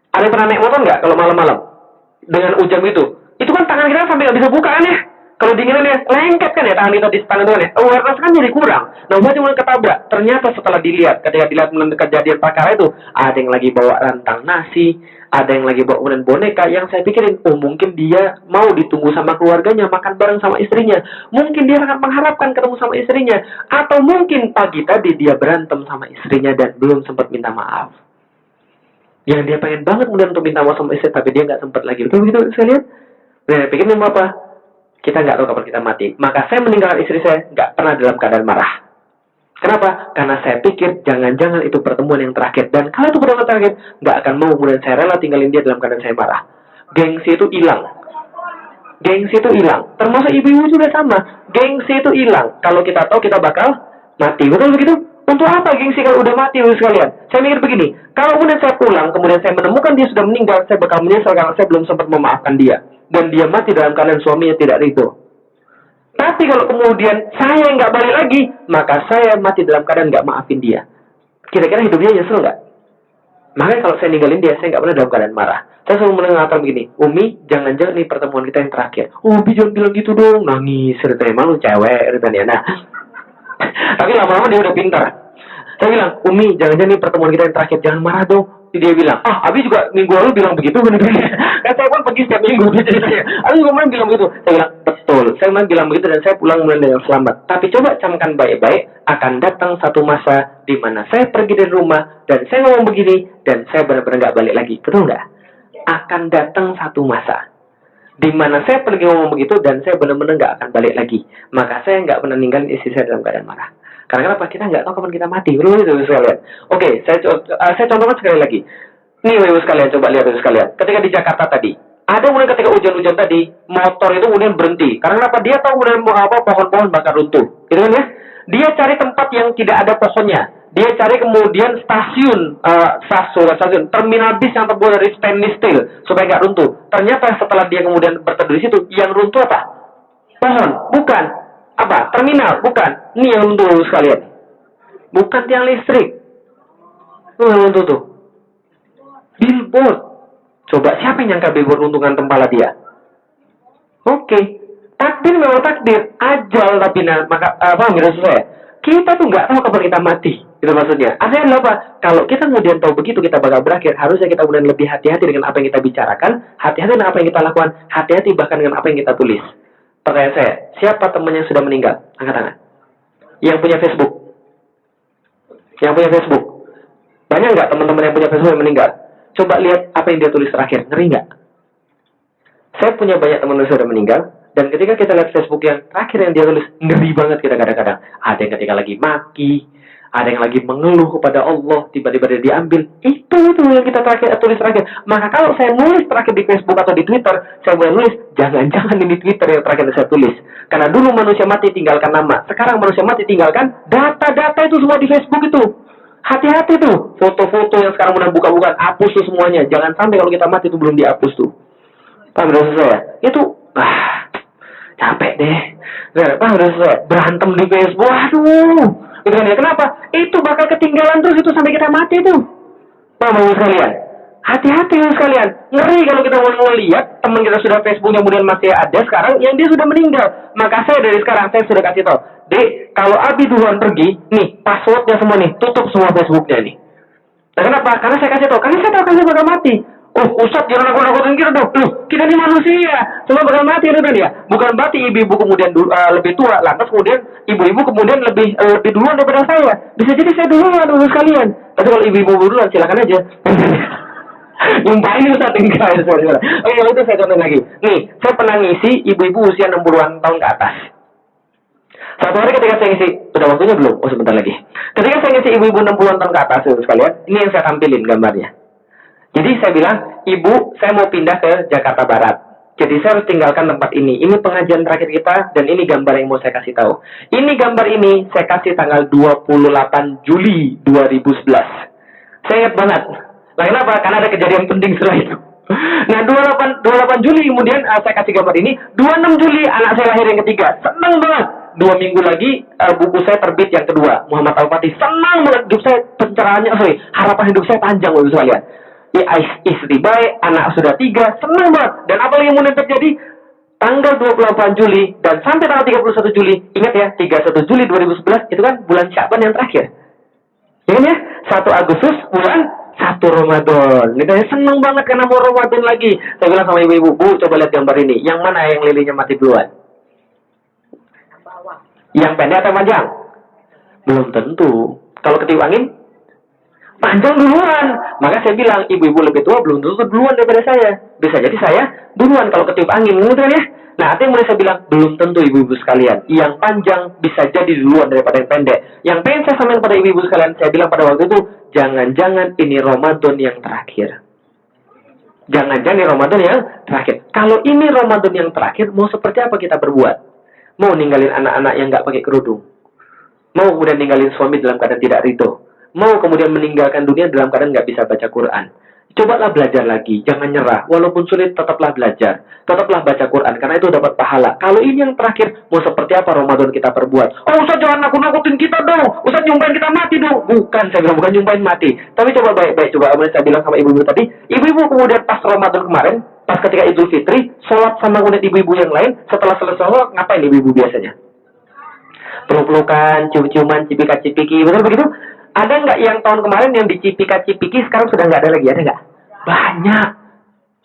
Ada yang pernah naik motor nggak kalau malam-malam? Dengan hujan itu? Itu kan tangan kita sampai nggak bisa buka kan ya? Kalau dinginnya lengket kan ya tangan kita di tangan itu kan ya? Awareness kan jadi kurang. Nah, udah cuma ketabrak. Ternyata setelah dilihat, ketika dilihat kejadian perkara itu, ada yang lagi bawa rantang nasi, ada yang lagi bawa kemudian boneka, yang saya pikirin, oh mungkin dia mau ditunggu sama keluarganya, makan bareng sama istrinya. Mungkin dia sangat mengharapkan ketemu sama istrinya. Atau mungkin pagi tadi dia berantem sama istrinya dan belum sempat minta maaf. Yang dia pengen banget kemudian untuk minta maaf sama istri, tapi dia nggak sempat lagi. Betul begitu saya lihat? Nah, pikir mau apa? Kita nggak tahu kapan kita mati. Maka saya meninggalkan istri saya nggak pernah dalam keadaan marah. Kenapa? Karena saya pikir jangan-jangan itu pertemuan yang terakhir. Dan kalau itu pertemuan terakhir, nggak akan mau kemudian saya rela tinggalin dia dalam keadaan saya marah. Gengsi itu hilang. Gengsi itu hilang. Termasuk ibu-ibu juga sama. Gengsi itu hilang. Kalau kita tahu kita bakal mati. Betul begitu? Untuk apa gengsi kalau udah mati sekalian? Saya mikir begini. Kalau kemudian saya pulang, kemudian saya menemukan dia sudah meninggal, saya bakal menyesal karena saya belum sempat memaafkan dia. Dan dia mati dalam keadaan suaminya tidak ridho. Tapi kalau kemudian saya nggak balik lagi, maka saya mati dalam keadaan nggak maafin dia. Kira-kira hidupnya nyesel nggak? Makanya kalau saya ninggalin dia, saya nggak pernah dalam keadaan marah. Saya selalu mengatakan begini, Umi, jangan-jangan nih pertemuan kita yang terakhir. Umi jangan bilang gitu dong, nangis. Ceritanya malu cewek, ceritanya. Nah, tapi lama-lama dia udah pintar. Saya bilang, Umi, jangan-jangan nih pertemuan kita yang terakhir, jangan marah dong. Dia bilang, Abi juga minggu lalu bilang begitu. Kan saya pun pergi setiap minggu. Abi juga bilang begitu. Saya bilang, betul. Saya bilang begitu dan saya pulang dengan selamat. Tapi coba camkan baik-baik, akan datang satu masa di mana saya pergi dari rumah dan saya ngomong begini dan saya benar-benar nggak balik lagi. Betul nggak? Akan datang satu masa di mana saya pergi ngomong begitu dan saya benar-benar nggak akan balik lagi. Maka saya nggak pernah ninggalin istri saya dalam keadaan marah. Karena kenapa? Kita nggak tahu kapan kita mati. Betul itu sekalian. Oke, saya contohkan sekali lagi. Nih, Ibu sekalian, coba lihat Ibu sekalian. Ketika di Jakarta tadi, ada kemudian ketika hujan-hujan tadi, motor itu kemudian berhenti. Karena kenapa? Dia tahu kemudian pohon-pohon bakal runtuh. Gitu kan ya? Dia cari tempat yang tidak ada pohonnya. Dia cari kemudian stasiun, terminal bis yang terbuat dari stainless steel supaya nggak runtuh. Ternyata setelah dia kemudian berteduh di situ, yang runtuh apa? Pohon, bukan. Apa? Terminal, bukan. Ini yang runtuh sekalian. Bukan tiang listrik. Untuk tuh. Billboard. Coba siapa yang nyangka billboard untungan kepala dia? Oke. Takdir memang takdir. Ajal tapi maka apa maksud saya? Kita tuh nggak tahu kapan kita mati. Itu maksudnya. Artinya adalah apa? Kalau kita kemudian tahu begitu kita bakal berakhir, harusnya kita kemudian lebih hati-hati dengan apa yang kita bicarakan, hati-hati dengan apa yang kita lakukan, hati-hati bahkan dengan apa yang kita tulis. Pertanyaan saya, siapa teman yang sudah meninggal? Angkat tangan. Yang punya Facebook? Yang punya Facebook? Banyak nggak teman-teman yang punya Facebook yang meninggal? Coba lihat apa yang dia tulis terakhir. Ngeri nggak? Saya punya banyak teman yang sudah meninggal. Dan ketika kita lihat Facebook yang terakhir yang dia tulis, ngeri banget kita kadang-kadang. Ada yang ketika lagi maki, ada yang lagi mengeluh kepada Allah, tiba-tiba dia diambil. Itu yang kita tulis terakhir. Maka kalau saya nulis terakhir di Facebook atau di Twitter, saya boleh nulis, jangan-jangan ini Twitter yang terakhir saya tulis. Karena dulu manusia mati tinggalkan nama. Sekarang manusia mati tinggalkan data-data itu semua di Facebook itu. Hati-hati tuh. Foto-foto yang sekarang udah buka-bukaan, hapus tuh semuanya. Jangan sampai kalau kita mati itu belum dihapus tuh. Paham maksud saya? Itu, capek deh. Paham maksud saya? Berantem di Facebook, aduh. Gitu kan ya, kenapa? Itu bakal ketinggalan terus itu sampai kita mati tuh. Paham maksud sekalian? Hati-hati sekalian. Ngeri kalau kita mau lihat teman kita sudah Facebooknya kemudian masih ada sekarang yang dia sudah meninggal. Maka saya dari sekarang saya sudah kasih tahu, Dek, kalau Abi duluan pergi, nih passwordnya semua nih, tutup semua Facebooknya nih. Nah, kenapa? Karena saya kasih tahu, karena saya tahu kalian bakal mati. Oh, Ustaz jangan nakut-nakutin kita dong. Loh, kita ini manusia, semua bakal mati kan ya. Bukan berarti ibu-ibu kemudian lebih tua, lantas kemudian ibu-ibu kemudian lebih duluan daripada saya. Bisa jadi saya duluan sekalian. Tapi kalau ibu-ibu duluan silakan aja. Nyumpahin Ustaz enggak. Oh iya, itu saya contoh lagi. Nih, saya pernah ngisi ibu-ibu usia 60-an tahun ke atas. Satu hari ketika saya ngisi, sudah waktunya belum? Oh sebentar lagi. Ketika saya ngisi ibu-ibu 60-an tahun ke atas sekalian, ini yang saya tampilin gambarnya. Jadi saya bilang, Ibu, saya mau pindah ke Jakarta Barat. Jadi saya harus tinggalkan tempat ini. Ini pengajian terakhir kita, dan ini gambar yang mau saya kasih tahu. Ini gambar ini saya kasih tanggal 28 Juli 2011. Saya ingat banget. Nah, kenapa? Karena ada kejadian penting setelah itu. Nah, 28 Juli kemudian saya kasih gambar ini. 26 Juli anak saya lahir yang ketiga. Senang banget. 2 minggu lagi buku saya terbit yang kedua, Muhammad Al-Fatih. Senang banget hidup saya, pencerahannya, harapan hidup saya panjang loh sekalian. Ya, istri baik, anak sudah 3, senang banget. Dan apalagi yang kemudian terjadi tanggal 28 Juli dan sampai tanggal 31 Juli. Ingat ya, 31 Juli 2011 itu kan bulan Sya'ban yang terakhir. Ya kan ya? 1 Agustus bulan 1 Ramadan. Kita senang banget karena mau Ramadan lagi. Saya bilang sama ibu-ibu, Bu, coba lihat gambar ini. Yang mana yang lilinya mati duluan? Yang pendek atau panjang? Belum tentu. Kalau ketiup angin, panjang duluan. Maka saya bilang, ibu-ibu lebih tua belum tentu duluan daripada saya. Bisa jadi saya duluan kalau ketiup angin, gitu kan ya? Nah, artinya mulai saya bilang, belum tentu ibu-ibu sekalian. Yang panjang bisa jadi duluan daripada yang pendek. Yang pengen saya sampaikan pada ibu-ibu sekalian, saya bilang pada waktu itu, jangan-jangan ini Ramadan yang terakhir. Jangan-jangan ini Ramadan yang terakhir. Kalau ini Ramadan yang terakhir, mau seperti apa kita berbuat? Mau ninggalin anak-anak yang nggak pakai kerudung? Mau kemudian ninggalin suami dalam keadaan tidak ridho? Mau kemudian meninggalkan dunia dalam keadaan nggak bisa baca Quran? Cobalah belajar lagi, jangan nyerah. Walaupun sulit, tetaplah belajar. Tetaplah baca Quran, karena itu dapat pahala. Kalau ini yang terakhir, mau seperti apa Ramadan kita perbuat? Oh, Ustaz jangan nakut-nakutin kita dong. Ustaz nyumpahin kita mati dong. Bukan, saya bilang bukan nyumpahin mati. Tapi coba baik-baik, coba saya bilang sama ibu-ibu tadi. Ibu-ibu kemudian pas Ramadan kemarin, pas ketika Idul Fitri, sholat sama kemudian ibu-ibu yang lain, setelah selesai sholat, ngapain ibu-ibu biasanya? Peluk-pelukan, cium-ciuman, cipika-cipiki, betul begitu? Ada nggak yang tahun kemarin yang dicipika-cipiki sekarang sudah nggak ada lagi? Ada nggak? Banyak.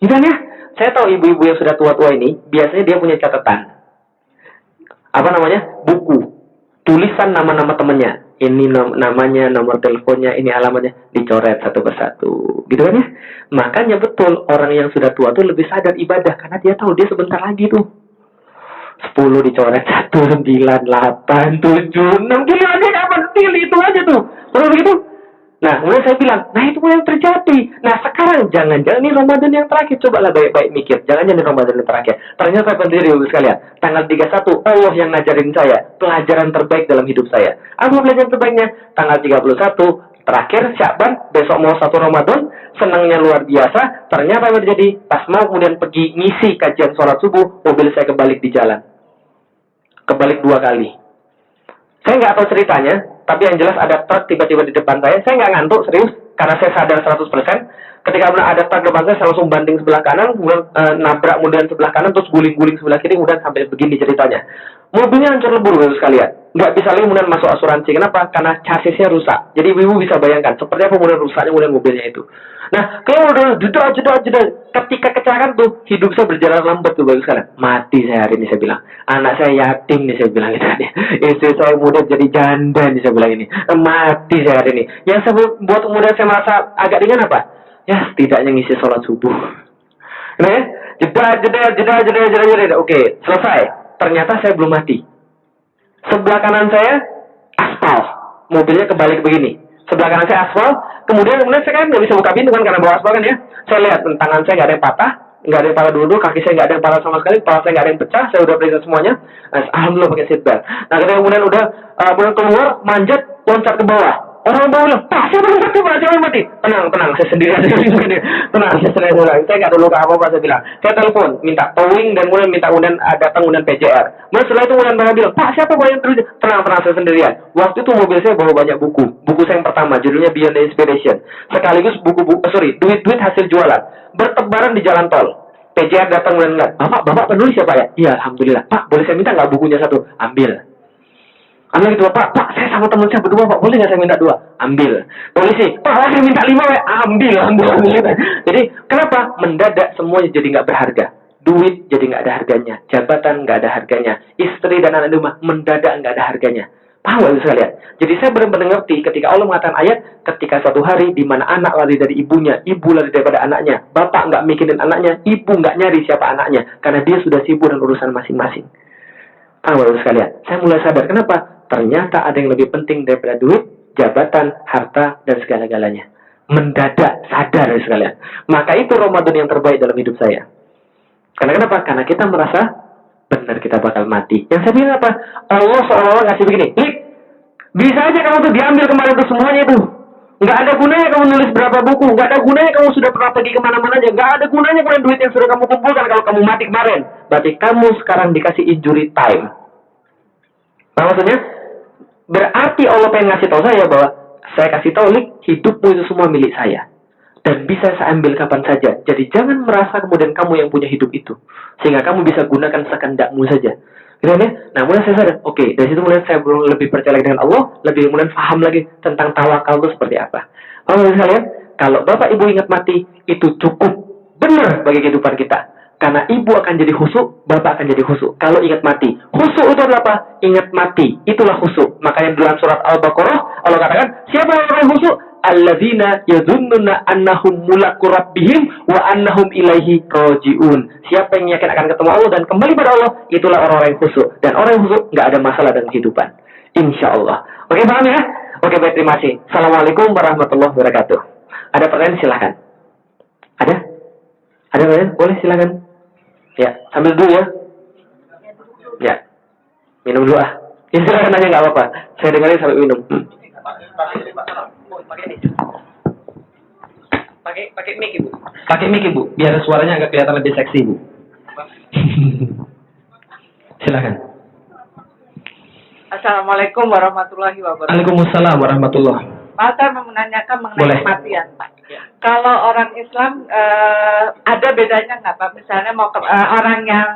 Misalnya, saya tahu ibu-ibu yang sudah tua-tua ini, biasanya dia punya catatan. Apa namanya? Buku. Tulisan nama-nama temannya. Ini namanya, nomor teleponnya, ini alamatnya. Dicoret satu persatu. Gitu kan ya? Makanya betul, orang yang sudah tua tuh lebih sadar ibadah. Karena dia tahu dia sebentar lagi tuh. 10 dicoret 1, 9, 8, 7, 6. Gila aja kapan? Pilih itu aja tuh. Betul begitu? Nah, kemudian saya bilang, nah itu yang terjadi. Nah, sekarang jangan-jangan ini Ramadan yang terakhir. Cobalah baik-baik mikir. Jangan-jangan ini Ramadan yang terakhir. Ternyata sendiri ibu sekalian. Tanggal 31, Allah yang ngajarin saya. Pelajaran terbaik dalam hidup saya. Apa pelajaran terbaiknya? Tanggal 31, terakhir Sya'ban, besok mau 1 Ramadan. Senangnya luar biasa. Ternyata yang terjadi, pas mau kemudian pergi ngisi kajian sholat subuh, mobil saya kebalik di jalan. Kebalik 2 kali. Saya nggak tahu ceritanya, tapi yang jelas ada truk tiba-tiba di depan saya nggak ngantuk, serius. karena saya sadar 100%. Ketika benar ada truk depan saya langsung banting sebelah kanan, kemudian nabrak kemudian sebelah kanan, terus guling-guling sebelah kiri, kemudian sampai begini ceritanya. Mobilnya hancur lebur sekalian. Nggak bisa lagi kemudian masuk asuransi. Kenapa? Karena chassisnya rusak. Jadi ibu bisa bayangkan seperti apa kemudian rusaknya kemudian mobilnya itu. Nah, kalau udah jeda. Ketika kecelakaan tuh, hidup saya berjalan lambat tuh bagus sekali. Mati saya hari ini saya bilang. Anak saya yatim nih saya bilang itu. Istri saya kemudian jadi janda nih saya bilang ini. Mati saya hari ini. Yang saya buat kemudian saya merasa agak ringan apa? Ya, setidaknya ngisi sholat subuh. Nah, ya, jeda. Oke, selesai. Ternyata saya belum mati. Sebelah kanan saya aspal, mobilnya kebalik begini. Sebelah kanan saya aspal, kemudian saya kan nggak bisa buka pintu kan karena bawa aspal kan ya. Saya lihat tangan saya nggak ada yang patah, nggak ada yang patah dulu, kaki saya nggak ada yang patah sama sekali, kepala saya nggak ada yang pecah, saya udah periksa semuanya. Alhamdulillah pakai seatbelt. Nah, kemudian udah keluar, manjat, loncat ke bawah. Orang bawah bilang, Pak, siapa yang mati? Siapa yang mati? Tenang, saya sendiri aja. Tenang, saya sendiri. Saya nggak ada luka apa-apa, saya bilang. Saya telepon, minta towing, dan kemudian datang kemudian PJR. Kemudian setelah itu kemudian mereka bilang, Pak, siapa yang terus? Tenang, saya sendirian. Waktu itu mobil saya bawa banyak buku. Buku saya yang pertama, judulnya Beyond the Inspiration. Sekaligus duit hasil jualan. Bertebaran di jalan tol. PJR datang kemudian lihat, Bapak penulis ya Pak ya? Iya, Alhamdulillah. Pak, boleh saya minta nggak bukunya satu? Ambil. Ambil gitu, Pak, saya sama teman saya berdua, Pak, boleh nggak saya minta 2? Ambil. Polisi, Pak, saya minta 5, Pak. Ambil. Jadi, kenapa? Mendadak semuanya jadi nggak berharga. Duit jadi nggak ada harganya. Jabatan nggak ada harganya. Istri dan anak di rumah mendadak nggak ada harganya. Paham nggak sekalian? Jadi saya benar-benar ngerti ketika Allah mengatakan ayat, ketika suatu hari di mana anak lari dari ibunya, ibu lari daripada anaknya, bapak nggak mikirin anaknya, ibu nggak nyari siapa anaknya, karena dia sudah sibuk dengan urusan masing-masing. Paham nggak sekalian? Saya mulai sadar, kenapa? Ternyata ada yang lebih penting daripada duit, jabatan, harta, dan segala-galanya. Mendadak sadar sekalian. Maka itu Ramadan yang terbaik dalam hidup saya. Karena kenapa? Karena kita merasa benar kita bakal mati. Yang saya bilang apa? Allah seolah-olah ngasih begini. Bisa aja kamu tuh diambil kemarin tuh semuanya itu. Nggak ada gunanya kamu nulis berapa buku. Nggak ada gunanya kamu sudah pernah pergi kemana-mana aja. Nggak ada gunanya kemarin duit yang sudah kamu kumpulkan kalau kamu mati kemarin. Berarti kamu sekarang dikasih injury time. Nah, maksudnya? Berarti Allah pengen ngasih tahu saya bahwa saya kasih tahu, hidupmu itu semua milik saya. Dan bisa saya ambil kapan saja. Jadi jangan merasa kemudian kamu yang punya hidup itu. Sehingga kamu bisa gunakan sekendakmu saja. Gitu ya? Nah, mulai saya sadar, oke, dari situ mulai saya lebih percaya dengan Allah, lebih kemudian paham lagi tentang tawakal itu seperti apa. Kalian, kalau Bapak Ibu ingat mati, itu cukup benar bagi kehidupan kita. Karena ibu akan jadi khusyuk, bapak akan jadi khusyuk. Kalau ingat mati. Khusyuk itu adalah apa? Ingat mati. Itulah khusyuk. Makanya dalam surat Al-Baqarah, Allah katakan, siapa yang orang khusyuk? Alladzina yadhunnuna annahum mulaqqu rabbihim wa annahum ilaihi raji'un. Siapa yang yakin akan ketemu Allah dan kembali pada Allah, itulah orang-orang yang khusyuk. Dan orang yang khusyuk nggak ada masalah dalam kehidupan. Insya Allah. Oke, paham ya? Oke, baik, terima kasih. Assalamualaikum warahmatullahi wabarakatuh. Ada pertanyaan? Silahkan. Ada? Ada pertanyaan? Boleh, silakan. Ya, sambil dulu ya. Ya, minum dulu ah. Ya, silakan nanya nggak apa-apa. Saya dengerin sampai minum. Pakai mic ibu. Pakai mic ibu, biar suaranya agak kelihatan lebih seksi ibu. Silakan. Assalamualaikum warahmatullahi wabarakatuh. Waalaikumsalam warahmatullahi. Pak saya mau menanyakan mengenai Boleh. kematian. Kalau orang Islam ada bedanya nggak Pak? Misalnya mau orang yang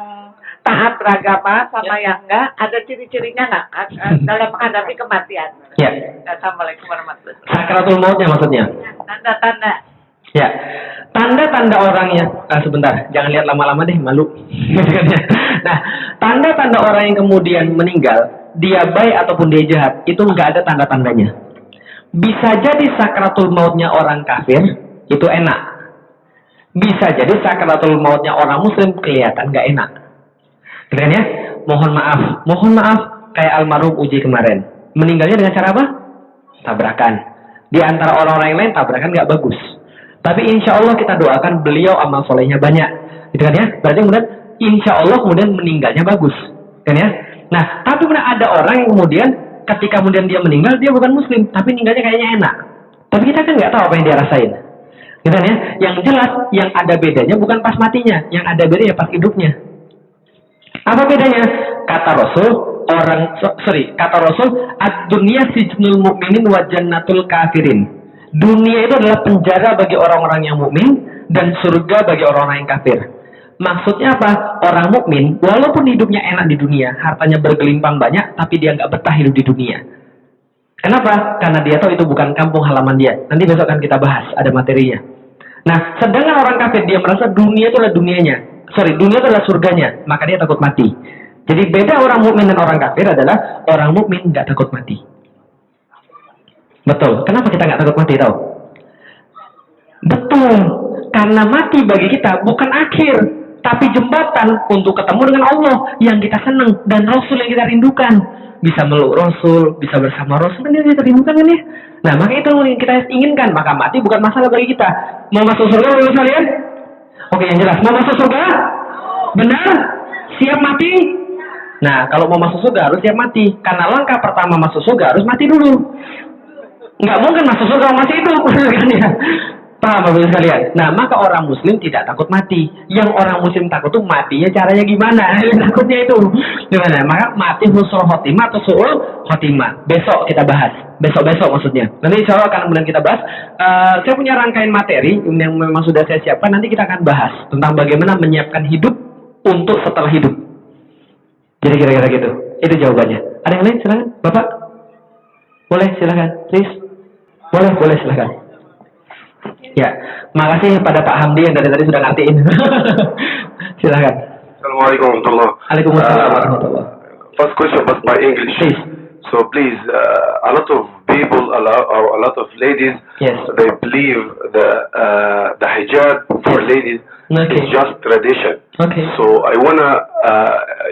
taat beragama sama yang enggak, ada ciri-cirinya nggak dalam menghadapi kematian? Ya. Assalamualaikum warahmatullahi wabarakatuh. Sakratul mautnya maksudnya. Tanda-tanda. Ya. Tanda-tanda orangnya. Sebentar, jangan lihat lama-lama deh, malu. Nah, tanda-tanda orang yang kemudian meninggal, dia baik ataupun dia jahat, itu nggak ada tanda-tandanya. Bisa jadi sakratul mautnya orang kafir itu enak. Bisa jadi sakratul mautnya orang muslim kelihatan nggak enak. Gitu ya? Mohon maaf kayak almarhum Uji kemarin. Meninggalnya dengan cara apa? Tabrakan. Di antara orang-orang yang lain tabrakan nggak bagus. Tapi insya Allah kita doakan beliau amal solehnya banyak. Gitu kan ya? Berarti kemudian insya Allah kemudian meninggalnya bagus. Kan ya? Nah, tapi kemudian ada orang yang kemudian ketika kemudian dia meninggal, dia bukan muslim, tapi meninggalnya kayaknya enak. Tapi kita kan nggak tahu apa yang dia rasain. Gitu kan ya? Yang jelas, yang ada bedanya bukan pas matinya, yang ada bedanya pas hidupnya. Apa bedanya? Kata Rasul, kata Rasul, ad-dunya sijnul mu'minin wa jannatul kafirin. Dunia itu adalah penjara bagi orang-orang yang mukmin dan surga bagi orang-orang yang kafir. Maksudnya apa? Orang mukmin walaupun hidupnya enak di dunia, hartanya bergelimpang banyak, tapi dia nggak betah hidup di dunia. Kenapa? Karena dia tahu itu bukan kampung halaman dia. Nanti besok akan kita bahas, ada materinya. Nah, sedangkan orang kafir dia merasa dunia itu adalah dunianya. Dunia itu adalah surganya, maka dia takut mati. Jadi beda orang mukmin dan orang kafir adalah orang mukmin nggak takut mati. Betul. Kenapa kita nggak takut mati tahu? Betul. Karena mati bagi kita bukan akhir, tapi jembatan untuk ketemu dengan Allah yang kita senang dan Rasul yang kita rindukan. Bisa meluk Rasul, bisa bersama Rasul, kan kita rindukan kan ya? Nah, maka itu yang kita inginkan. Maka mati bukan masalah bagi kita. Mau masuk surga, mau kalian? Oke, yang jelas. Mau masuk surga? Benar? Siap mati? Nah, kalau mau masuk surga harus siap mati. Karena langkah pertama masuk surga harus mati dulu. Nggak mungkin masuk surga masih hidup. Paham Bapak sekalian? Nah, maka orang muslim tidak takut mati. Yang orang muslim takut tuh matinya caranya gimana? Takutnya itu gimana? Maka mati husnul khotimah atau su'ul khotimah. Besok kita bahas. Besok-besok maksudnya. Nanti insya Allah akan kemudian kita bahas. Saya punya rangkaian materi yang memang sudah saya siapkan. Nanti kita akan bahas tentang bagaimana menyiapkan hidup untuk setelah hidup. Jadi kira-kira gitu. Itu jawabannya. Ada yang lain? Silakan. Bapak? Boleh, silakan. Please. Boleh, silakan. Ya, makasih pada Pak Hamdi yang dari tadi sudah ngertiin. Silakan. Assalamualaikum warahmatullahi wabarakatuh. Waalaikumsalam warahmatullahi. First question was by English. Please. So please, a lot of people, a lot of ladies, Yes. they believe the hijab for ladies Okay. is just tradition. Okay. So I wanna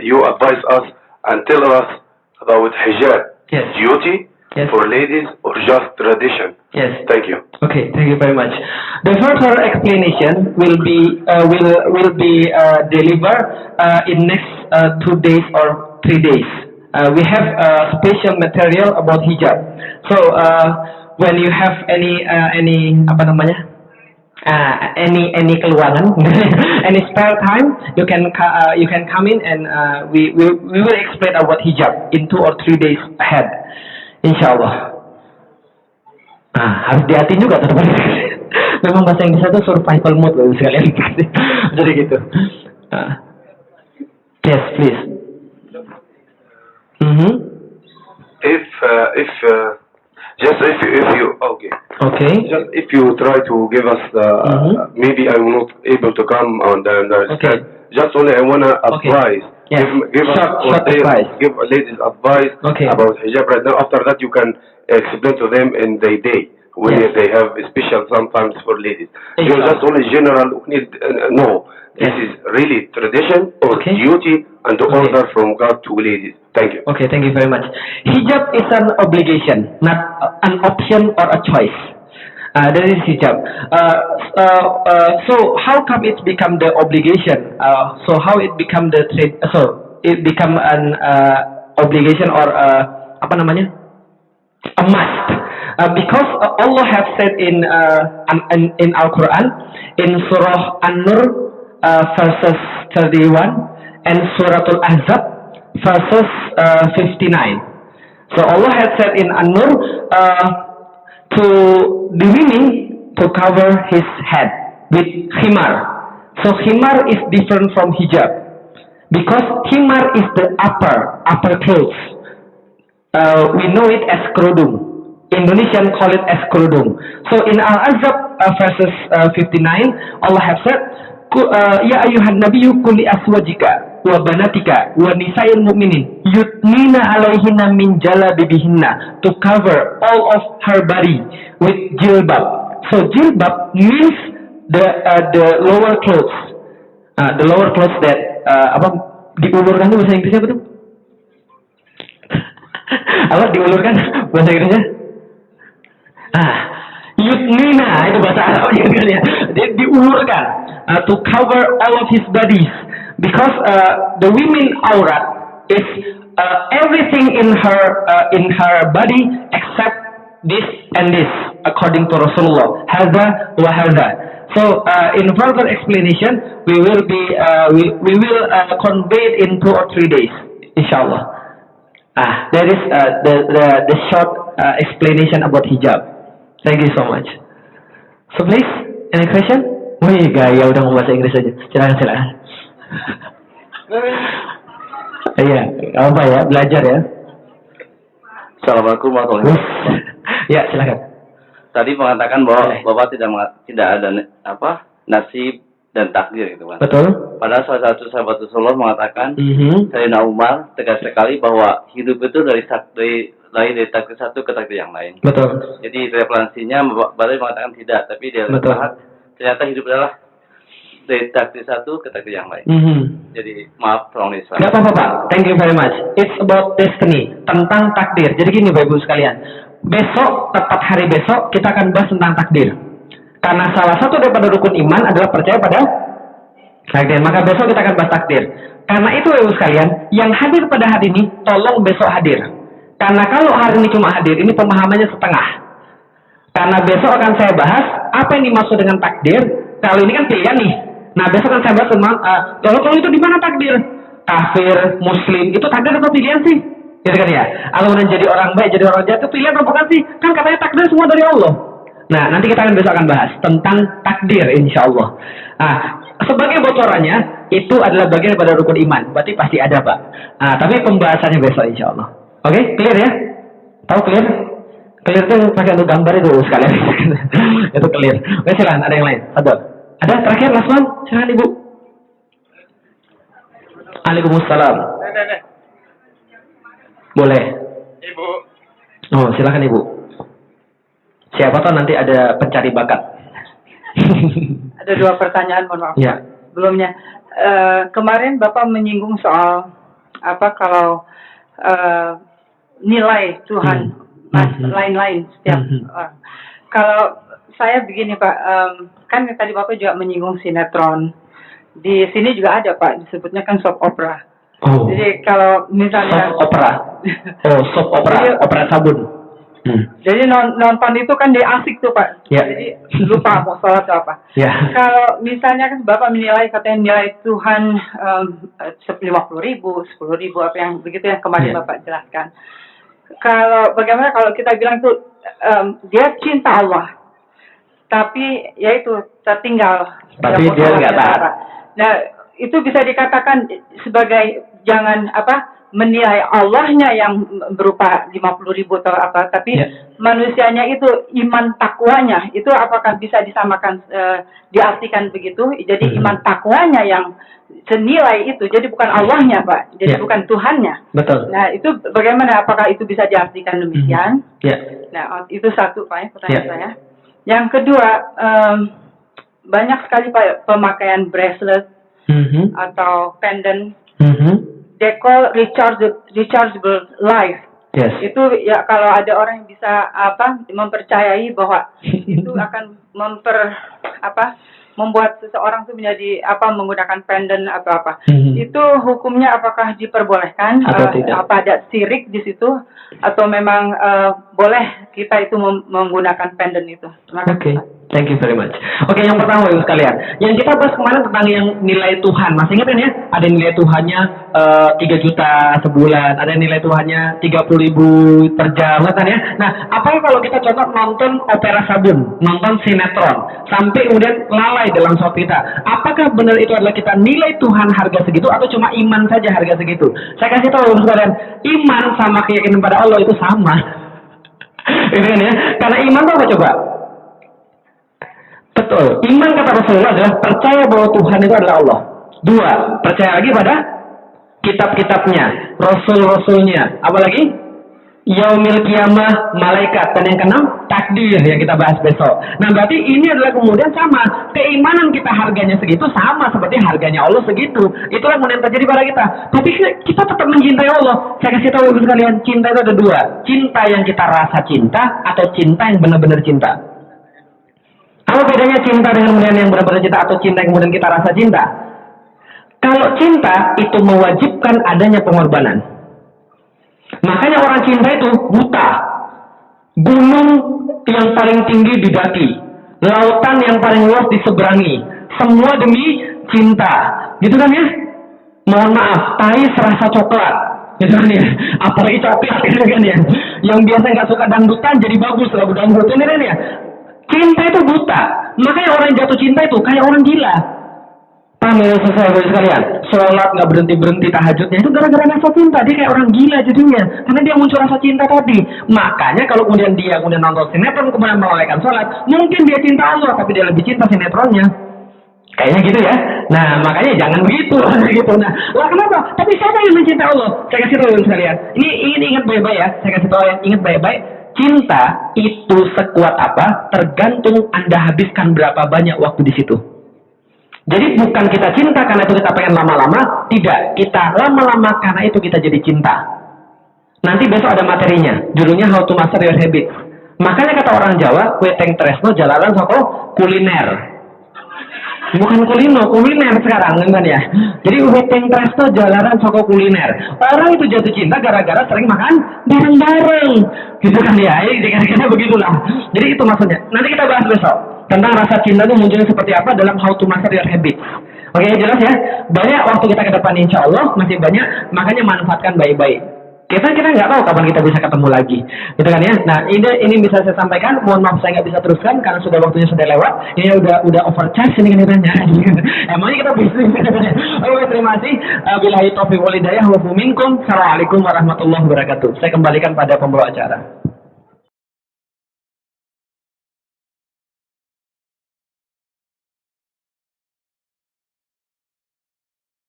you advise us and tell us about hijab. Yes. Duty Yes. for ladies or just tradition? Yes. Thank you. Okay, thank you very much. The further explanation will be delivered in next 2 days or 3 days. We have special material about hijab. So when you have any apa namanya? Any keluangan, any spare time, you can come in and we will explain about hijab in 2 or 3 days ahead, insyaallah. Harus dihatiin juga teman-teman. Memang bahasa Inggris itu survival mode loh sekalian. Jadi gitu. Yes, please. If you okay. Okay. Just if you try to give us, maybe I will not able to come on the Okay. Just only I wanna advise. Yes. Give us Short advice. give ladies advice Okay. about hijab right now. After that, you can explain to them in the day when Yes. they have a special sometimes for ladies. You Inshallah. just only general need no. This Yes. is really tradition or Okay. duty and Okay. order from God to ladies. Thank you. Okay, thank you very much. Hijab is an obligation, not an option or a choice. That is hijab. So how come it become the obligation? So how it become the trade? So it become an obligation or apa namanya? A must. Because Allah have said in Al Quran in Surah An-Nur verses 31 and Suratul Ahzab verses 59. So Allah had said in An-Nur to the women to cover his head with khimar. So khimar is different from hijab because khimar is the upper clothes. We know it as kerudung. Indonesian call it as kerudung. So in Al-Ahzab verses 59, Allah have said, Ya ayuhan nabiyyu kulli aswajika wa banatika wa nisa'il mu'minin yudnina alaihinna min jalabibihinna, to cover all of her body with jilbab. So jilbab means the lower clothes. The lower clothes that apa diulurkan itu bahasa Inggrisnya apa tuh? Apa diulurkan bahasa Inggrisnya? Yudnina itu bahasa Arabnya kan ya. Dia diulurkan to cover all of his bodies because the women aurat is everything in her body except this and this according to Rasulullah. Hadza wa hadza. So in further explanation we will convey it in 2 or 3 days, inshallah. That is the short explanation about hijab. Thank you so much. So please, any question? Wih, gaya udah mau bahasa Inggris aja. Silakan. Iya, apa ya? Belajar ya. Assalamualaikum warahmatullahi wabarakatuh. Ya, silakan. Tadi mengatakan bahwa Bapak tidak ada nasib dan takdir gitu kan. Betul. Padahal salah satu sahabat Rasulullah mengatakan, Sayyidina Umar tegas sekali bahwa hidup itu dari takdir satu ke takdir yang lain. Betul. Jadi referensinya Bapak mengatakan tidak, tapi dia Betul. lihat ternyata hidup adalah dari takdir satu ke takdir yang lain. Jadi maaf, tolong Islam. Gak apa-apa, Pak. Thank you very much. It's about destiny, tentang takdir. Jadi gini, Bapak Ibu sekalian. Besok, tepat hari besok, kita akan bahas tentang takdir. Karena salah satu daripada rukun iman adalah percaya pada takdir. Maka besok kita akan bahas takdir. Karena itu, Bapak Ibu sekalian, yang hadir pada hari ini, tolong besok hadir. Karena kalau hari ini cuma hadir, ini pemahamannya setengah. Karena besok akan saya bahas apa yang dimaksud dengan takdir. Kalau ini kan pilihan nih. Nah, besok kan saya bahas tentang kalau itu di mana takdir? Kafir, muslim, itu takdir atau pilihan sih? Gitu kan ya? Kalau menjadi orang baik, jadi orang jahat itu pilihan atau bukan sih? Kan katanya takdir semua dari Allah. Nah, nanti kita akan besok akan bahas tentang takdir, insya Allah. Nah, sebagai bocorannya, itu adalah bagian daripada rukun iman. Berarti pasti ada, Pak. Nah, tapi pembahasannya besok, insya Allah. Oke, clear ya? Tahu clear? Clear itu pakai untuk gambar itu sekalian. Itu clear. Oke, silakan. Ada yang lain? Ada terakhir, last one? Silakan Ibu. Waalaikumsalam. Boleh. Ibu. Oh, silakan Ibu. Siapa tahu nanti ada pencari bakat. Ada 2 pertanyaan, mohon maaf. Ya. Sebelumnya, kemarin Bapak menyinggung soal kalau nilai Tuhan lain-lain setiap orang. Kalau saya begini Pak, kan tadi Bapak juga menyinggung sinetron. Di sini juga ada Pak, disebutnya kan soap opera. Oh. Jadi kalau misalnya Soap opera. Oh, soap opera, opera sabun. Jadi nonton itu kan dia asik tuh Pak. Ya. Jadi lupa mau sholat atau apa. Ya. Kalau misalnya kan Bapak menilai katanya nilai Tuhan 50.000, 10.000 apa yang begitu yang kemarin Ya. Bapak jelaskan. Kalau bagaimana kalau kita bilang tuh dia cinta Allah, tapi yaitu tertinggal. Tapi dia nggak taat. Nah itu bisa dikatakan sebagai jangan menilai Allahnya yang berupa 50.000 atau apa, tapi manusianya itu iman takwanya itu apakah bisa disamakan diartikan begitu? Jadi iman takwanya yang senilai itu, jadi bukan Allahnya Pak, jadi bukan Tuhannya. Betul. Nah itu bagaimana? Apakah itu bisa diartikan demikian? Nah itu satu Pak ya, pertanyaan saya. Yang kedua, banyak sekali Pak pemakaian bracelet atau pendant. They call rechargeable life. Yes. Itu ya kalau ada orang yang bisa mempercayai bahwa itu akan membuat seseorang itu menjadi menggunakan pendant atau apa. Itu hukumnya apakah diperbolehkan atau tidak? Apa ada sirik di situ atau memang boleh kita itu menggunakan pendant itu? Oke. Thank you very much. Oke, yang pertama Ibu sekalian, yang kita bahas kemarin tentang yang nilai Tuhan. Masih ingat kan ya? Ada nilai Tuhannya 3 juta sebulan, ada nilai Tuhannya 30.000 per jam, kan ya? Nah, apa kalau kita contoh nonton opera sabun, nonton sinetron, sampai kemudian lalai dalam sholat kita? Apakah benar itu adalah kita nilai Tuhan harga segitu atau cuma iman saja harga segitu? Saya kasih tahu Ibu sekalian, iman sama keyakinan pada Allah itu sama. Ini kan ya? Karena iman itu apa coba? Betul. Iman kata Rasulullah adalah percaya bahwa Tuhan itu adalah Allah. 2, percaya lagi pada kitab-kitabnya, rasul-rasulnya. Apalagi? Yaumil Qiyamah, malaikat. Dan yang keenam, takdir yang kita bahas besok. Nah, berarti ini adalah kemudian sama. Keimanan kita harganya segitu sama seperti harganya Allah segitu. Itulah kemudian terjadi pada kita. Tapi kita tetap mencintai Allah. Saya kasih tahu Ibu sekalian, cinta itu ada 2. Cinta yang kita rasa cinta atau cinta yang benar-benar cinta. Apa bedanya cinta dengan kemudian yang benar-benar cinta atau cinta yang kemudian kita rasa cinta? Kalau cinta itu mewajibkan adanya pengorbanan. Makanya orang cinta itu buta. Gunung yang paling tinggi didaki, lautan yang paling luas diseberangi. Semua demi cinta. Gitu kan ya? Mohon maaf, tai serasa coklat. Gitu kan ya? Apalagi coklat gitu kan ya? yang biasa nggak suka dangdutan jadi bagus lagu dangdut ini ya. Cinta itu buta. Makanya orang yang jatuh cinta itu kayak orang gila. Paham ya saudara sekalian? Sholat nggak berhenti tahajudnya itu gara-gara rasa cinta. Dia kayak orang gila jadinya. Karena dia muncul rasa cinta tadi. Makanya kalau kemudian dia nonton sinetron kemudian melalaikan sholat, mungkin dia cinta Allah tapi dia lebih cinta sinetronnya. Kayaknya gitu ya. Nah makanya jangan begitu gitu. Nah lah kenapa? Tapi siapa yang mencinta Allah? Saya kasih tahu sekalian. Ini ingat baik-baik ya. Saya kasih tahu ya. Ingat baik-baik. Cinta itu sekuat apa? Tergantung Anda habiskan berapa banyak waktu di situ. Jadi bukan kita cinta karena itu kita pengen lama-lama, tidak. Kita lama-lama karena itu kita jadi cinta. Nanti besok ada materinya, judulnya How to Master Your Habits. Makanya kata orang Jawa, kue teng tresno jalanan soko kuliner. Bukan kuliner sekarang, kan ya. Jadi kue teng tresno jalanan soko kuliner. Orang itu jatuh cinta gara-gara sering makan bareng-bareng. Gitu kan ya, kira-kira begitulah. Jadi itu maksudnya. Nanti kita bahas besok tentang rasa cinta itu munculnya seperti apa dalam How to Master Your Habits. Oke, jelas ya. Banyak waktu kita ke depan, insya Allah masih banyak. Makanya manfaatkan baik-baik. Kita nggak tahu kapan kita bisa ketemu lagi, gitu kan ya. Nah ini bisa saya sampaikan. Mohon maaf saya nggak bisa teruskan karena sudah waktunya sudah lewat. Ini udah overcharge ini kan ditanya. Emangnya kita bisa? Oke, terima kasih. Billahi taufiq wal hidayah wa minkum. Assalamualaikum warahmatullahi wabarakatuh. Saya kembalikan pada pembawa acara.